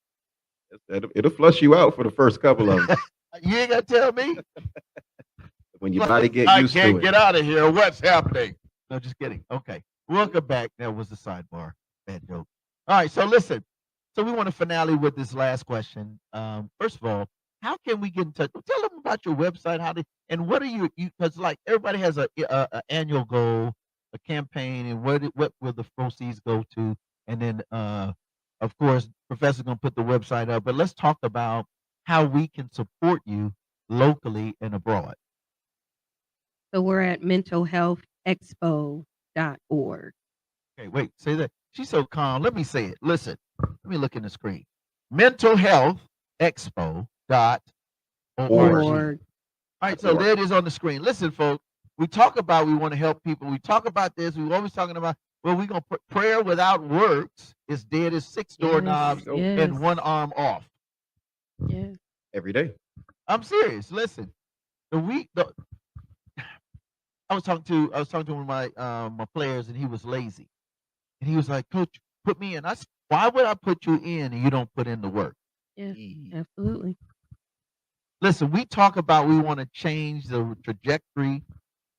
It'll flush you out for the first couple of them. You ain't gotta tell me. When your body get used I to can't it. get out of here. What's happening? No, just kidding. Okay. Welcome back. That was the sidebar. Bad joke. All right, so listen. So we want to finale with this last question. First of all, how can we get in touch? Tell them about your website, and what are you because like everybody has a annual goal, a campaign, and what will the proceeds go to? And then of course, Professor's gonna put the website up, but let's talk about how we can support you locally and abroad. So we're at mentalhealthexpo.org. Okay, wait, say that. She's so calm. Let me say it. Listen, let me look in the screen. Mentalhealthexpo.org. All right, so there it is on the screen. Listen, folks, we talk about we want to help people. We talk about this. We're always talking about, well, we're going to put prayer without works is dead as 6 doorknobs and 1 arm off. Yeah. Every day. I'm serious. Listen, the I was talking to one of my players, and he was lazy, and he was like, "Coach, put me in." I said, "Why would I put you in and you don't put in the work?" Yeah, absolutely. Listen, we talk about we want to change the trajectory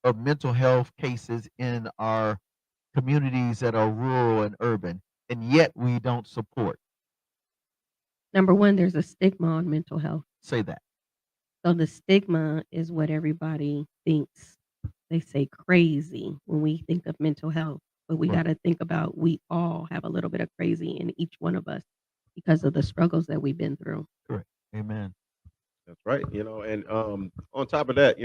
of mental health cases in our communities that are rural and urban, and yet we don't support. Number one, there's a stigma on mental health. Say that. So the stigma is what everybody thinks. They say crazy when we think of mental health, but we Right. got to think about we all have a little bit of crazy in each one of us because of the struggles that we've been through. Correct. Amen. That's right. And on top of that,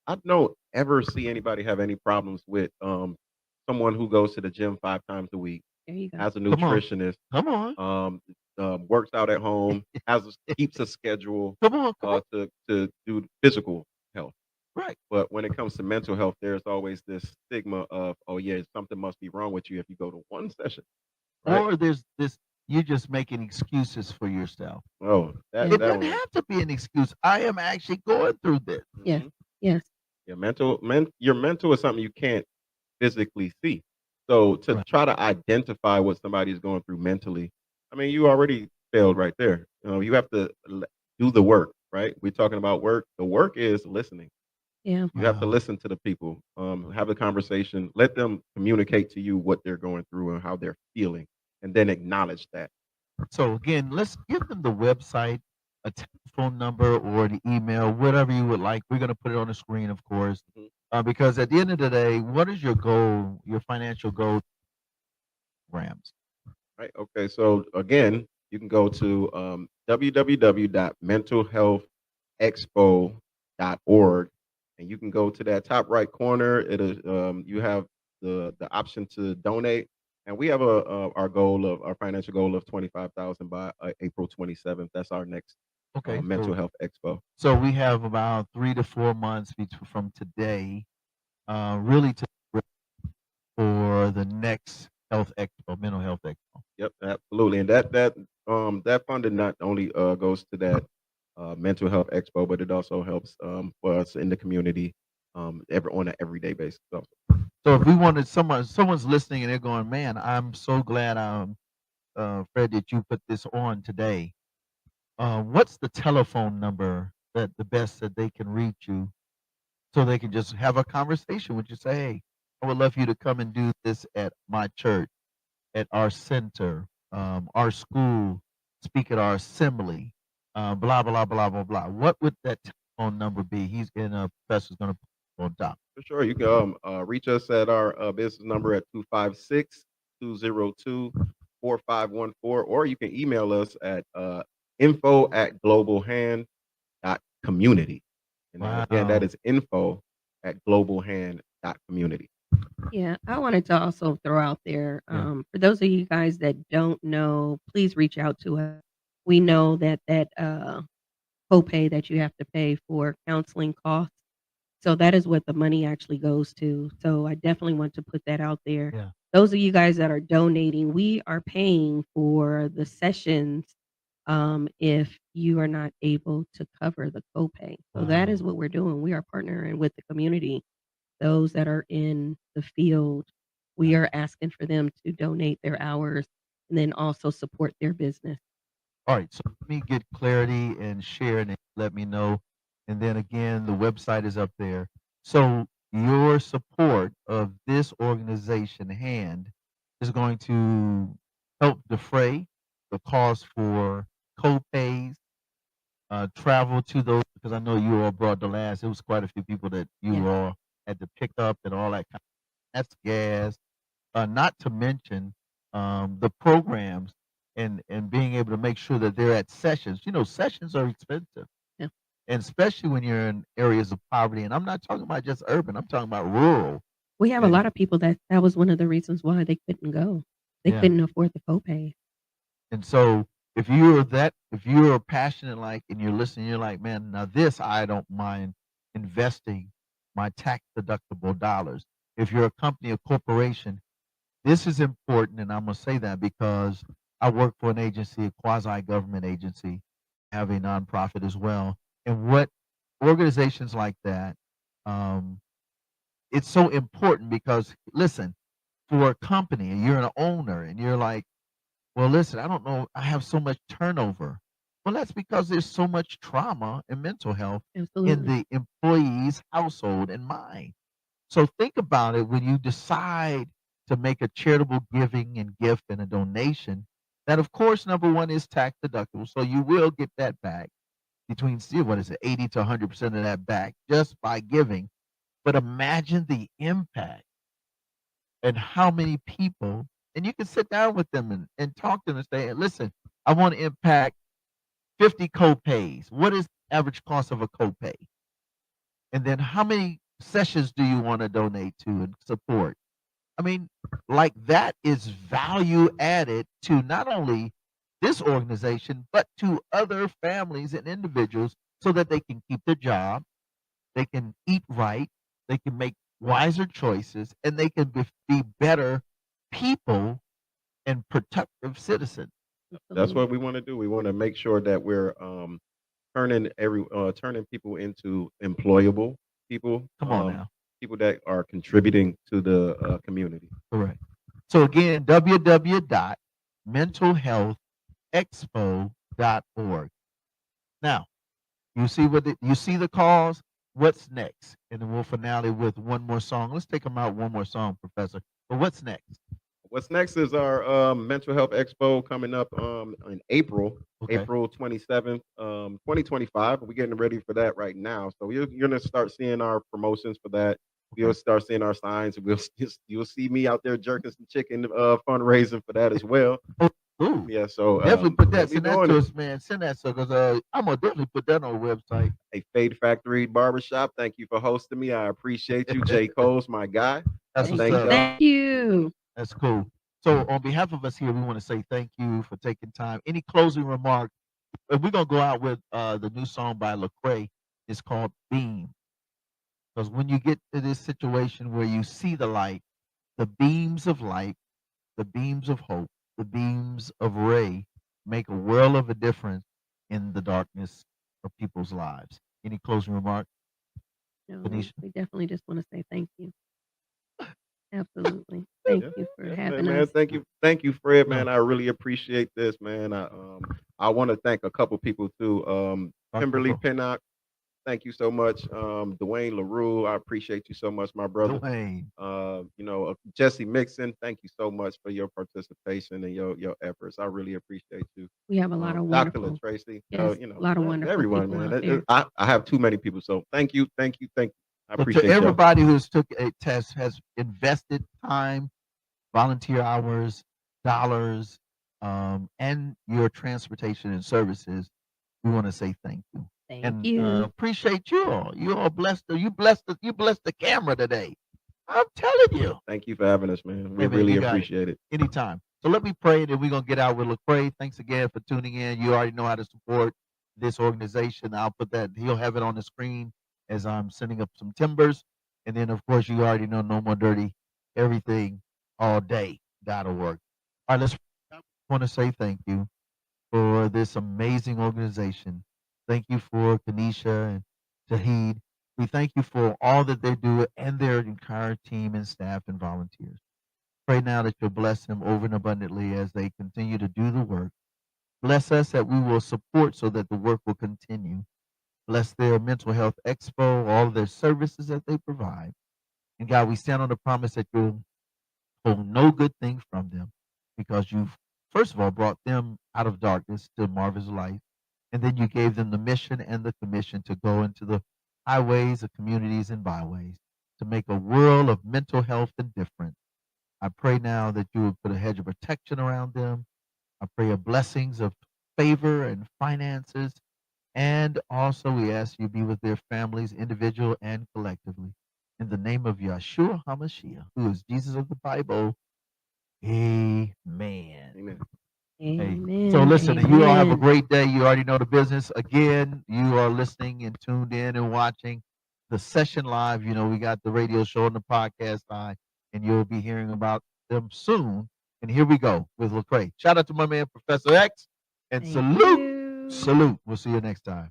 I don't ever see anybody have any problems with someone who goes to the gym 5 times a week, There you go. has a Come on. nutritionist, Come on. works out at home, keeps a schedule Come on. Come on. to do physical health. Right. But when it comes to mental health, there's always this stigma of, oh yeah, something must be wrong with you if you go to one session, right? Or there's this, you're just making excuses for yourself. Oh, Yeah. It that doesn't one. have to be an excuse. I am actually going through this. Yeah. Mhm. Yes. Your mental is something you can't physically see. So to Right. try to identify what somebody's going through mentally, I mean, you already failed right there. You have to do the work, right? We're talking about work. The work is listening. Yeah. You have to Wow. listen to the people, have a conversation, let them communicate to you what they're going through and how they're feeling, and then acknowledge that. So again, let's give them the website, a telephone number, or the email, whatever you would like. We're going to put it on the screen, of course, Mhm. because at the end of the day, what is your goal, your financial goal programs? Right. Okay. So again, you can go to www.mentalhealthexpo.org, and you can go to that top right corner. It is you have the option to donate, and we have our financial goal of 25,000 by April 27th. That's our next Okay, mental health expo. so we have about 3 to 4 months from today, really to for the next health expo, mental health expo. Yep, absolutely. And that funding not only goes to that mental health expo, but it also helps for us in the community on an everyday basis. So if we wanted someone's listening and they're going, man, I'm so glad Fred, that you put this on today. What's the telephone number that the best that they can reach you so they can just have a conversation with you? Say, hey, I would love for you to come and do this at my church, at our center, our school, speak at our assembly, blah, blah, blah, blah, blah. What would that telephone number be? He's in a professor's going to put on top. For sure, you can reach us at our business number at 256-202-4514, or you can email us at info@globalhand.community. And again, that Wow. is info@globalhand.community. Yeah. I wanted to also throw out there, Yeah. for those of you guys that don't know, please reach out to us. We know that copay that you have to pay for counseling costs. So that is what the money actually goes to. So I definitely want to put that out there. Yeah. Those of you guys that are donating, we are paying for the sessions if you are not able to cover the copay. So that is Wow. what we're doing. We are partnering with the community, those that are in the field. We are asking for them to donate their hours and then also support their business. All right, so let me get clarity and share and let me know. And then again, the website is up there. So your support of this organization, HAND, is going to help defray the cost for co-pays, travel to those, because I know you all brought the last, it was quite a few people that you Yeah. all had to pick up and all that kind of, that's gas. Not to mention the programs and being able to make sure that they're at sessions. You know, sessions are expensive, Yeah. and especially when you're in areas of poverty. And I'm not talking about just urban. I'm talking about rural. We have a And lot of people that was one of the reasons why they couldn't go. They yeah, couldn't afford the copay. and so if you're passionate like and you're listening, you're like, man, now this I don't mind investing my tax deductible dollars. If you're a company, a corporation, this is important, and I'm going to say that because I work for an agency, a quasi-government agency, have a nonprofit as well. And what organizations like that, um, it's so important because listen, for a company and you're an owner and you're like, well, listen, I don't know, I have so much turnover. Well, that's because there's so much trauma and mental health in Absolutely. the employee's household and mind. So think about it when you decide to make a charitable giving and gift and a donation. That, of course, number one is tax deductible, so you will get that back between what is it, 80 to 100% of that back just by giving. But imagine the impact and how many people, and you can sit down with them and talk to them and say, listen, I want to impact 50 co-pays. What is the average cost of a copay? And then how many sessions do you want to donate to and support? I mean, like that is value added to not only this organization, but to other families and individuals so that they can keep their job, they can eat right, they can make wiser choices, and they can be better people and productive citizens. That's Absolutely. what we want to do. We want to make sure that we're turning people into employable people, Come on now. people that are contributing to the community. Correct. So again, www.mentalhealthexpo.org. Now, you see you see the cause. What's next? And then we'll finale with one more song. Let's take them out one more song, Professor. But what's next? What's next is our mental health expo coming up in April, Okay. April 27th, 2025. We're getting ready for that right now. So you're going to start seeing our promotions for that. You'll start seeing our signs. You'll see me out there jerking some chicken fundraising for that as well. Ooh, Yeah, so definitely put yeah, that. we Send that doing to it. us, man. Send that so because I'm gonna definitely put that on the website. A Fade Factory Barbershop. Thank you for hosting me. I appreciate you. J. Cole's my guy. That's what's Thank up. y'all. Thank you. That's cool. So on behalf of us here, we want to say thank you for taking time. Any closing remarks? We're gonna go out with the new song by Lecrae. It's called Beam. Because when you get to this situation where you see the light, the beams of light, the beams of hope, the beams of ray make a world of a difference in the darkness of people's lives. Any closing remarks, No, Kenesha? we definitely just want to say thank you. Absolutely. Thank Yeah, you for yeah, having man. us. Thank you, Fred, No. man. I really appreciate this, man. I want to thank a couple people too. Kimberly Dr. Pinnock, thank you so much. Dwayne LaRue, I appreciate you so much, my brother. Dwayne. Jesse Mixon, thank you so much for your participation and your efforts. I really appreciate you. We have a lot of Dr. wonderful, LaTracy, yes, a lot of wonderful everyone, people man. out there. I have too many people, so thank you. I So to appreciate y'all. everybody who's took a test, has invested time, volunteer hours, dollars, and your transportation and services, we want to say thank you. Thank And you. appreciate you all. You all blessed. You blessed the camera today. I'm telling you. Thank you for having us, man. We Hey, man, really you got it. appreciate it. Anytime. So let me pray, and then we're gonna get out with Lecrae. Thanks again for tuning in. You already know how to support this organization. I'll put that. He'll have it on the screen as I'm sending up some timbers, and then of course you already know No More Dirty Everything All Day.org. All right, let's. I want to say thank you for this amazing organization. Thank you for Kenesha and Tauheed. We thank you for all that they do and their entire team and staff and volunteers. Pray now that you'll bless them over and abundantly as they continue to do the work. Bless us that we will support so that the work will continue. Bless their mental health expo, all of their services that they provide. And God, we stand on the promise that you'll hold no good thing from them because you've, first of all, brought them out of darkness to marvelous light. And then you gave them the mission and the commission to go into the highways, the communities, and byways to make a world of mental health and difference. I pray now that you would put a hedge of protection around them. I pray a blessings of favor and finances. And also we ask you be with their families, individual and collectively. In the name of Yeshua HaMashiach, who is Jesus of the Bible. Amen. Amen. Hey, Amen. so listen, you all have a Amen. great day. You already know the business. Again, you are listening and tuned in and watching the session live. You know, we got the radio show and the podcast side, and you'll be hearing about them soon. And here we go with Lecrae. Shout out to my man, Professor X, and Thank salute, you. salute. We'll see you next time.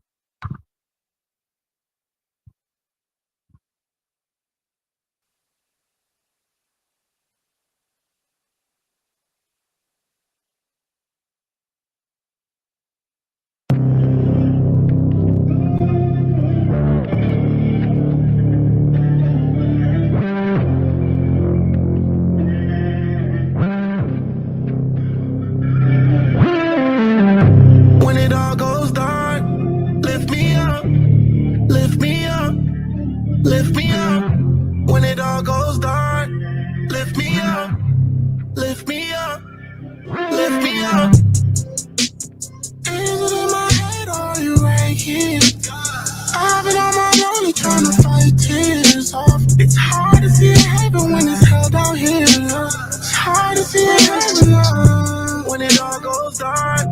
see it heaven, love. When it all goes dark,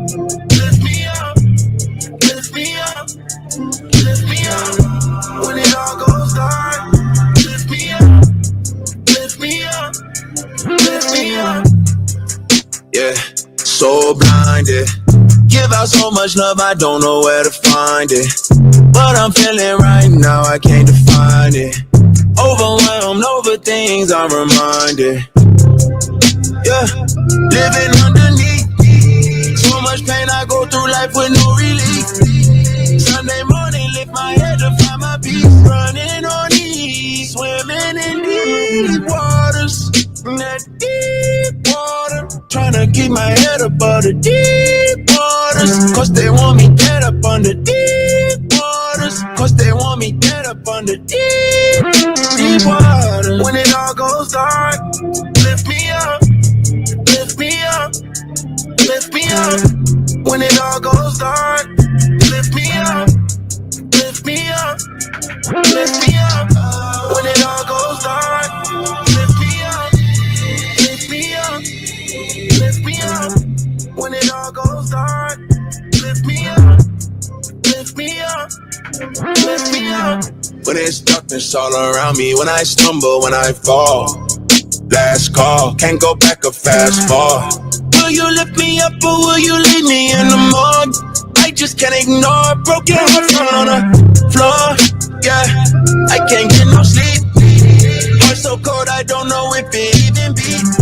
lift me up, lift me up, lift me up. When it all goes dark, lift me up, lift me up, lift me up. Yeah, so blinded. Give out so much love, I don't know where to find it. What I'm feeling right now, I can't define it. Overwhelmed over things I'm reminded. Yeah, living underneath. So much pain, I go through life with no relief. Sunday morning, lift my head to find my peace. Running on E, swimming in deep waters. That deep water. Trying to keep my head above the deep waters. Cause they want me dead up under deep waters. Cause they want me dead up under deep waters. When it all goes dark, lift me up, lift me up, lift me up. When it all goes dark, lift me up, lift me up, lift me up. When it all goes dark, lift me up, lift me up, lift me up. When it all goes dark, lift me up, lift me up, lift me up. When it's darkness all around me, when I stumble, when I fall. Last call, can't go back or fast forward. Will you lift me up or will you leave me in the morgue? I just can't ignore broken hearts on the floor. Yeah, I can't get no sleep. Heart so cold, I don't know if it even beats.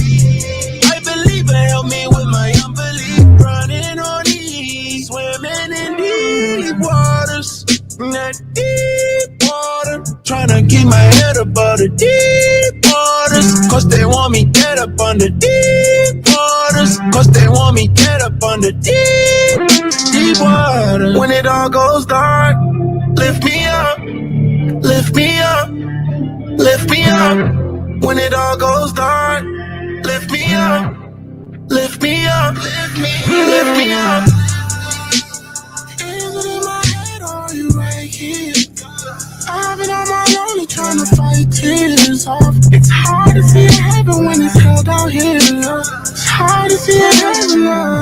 I believe it help me with my unbelief. Running on E, swimming in deep waters. That deep water. Trying to keep my head above the deep waters. Cause they want me dead up under deep waters. Cause they want me dead up under deep waters. When it all goes dark, lift me up, lift me up, lift me up. When it all goes dark, lift me up, lift me up, lift me up. Is it in my head or are you right here? I've been on my lonely trying to fight tears off. It's hard to see a heaven when it's hell down here. It's hard to see a heaven, love.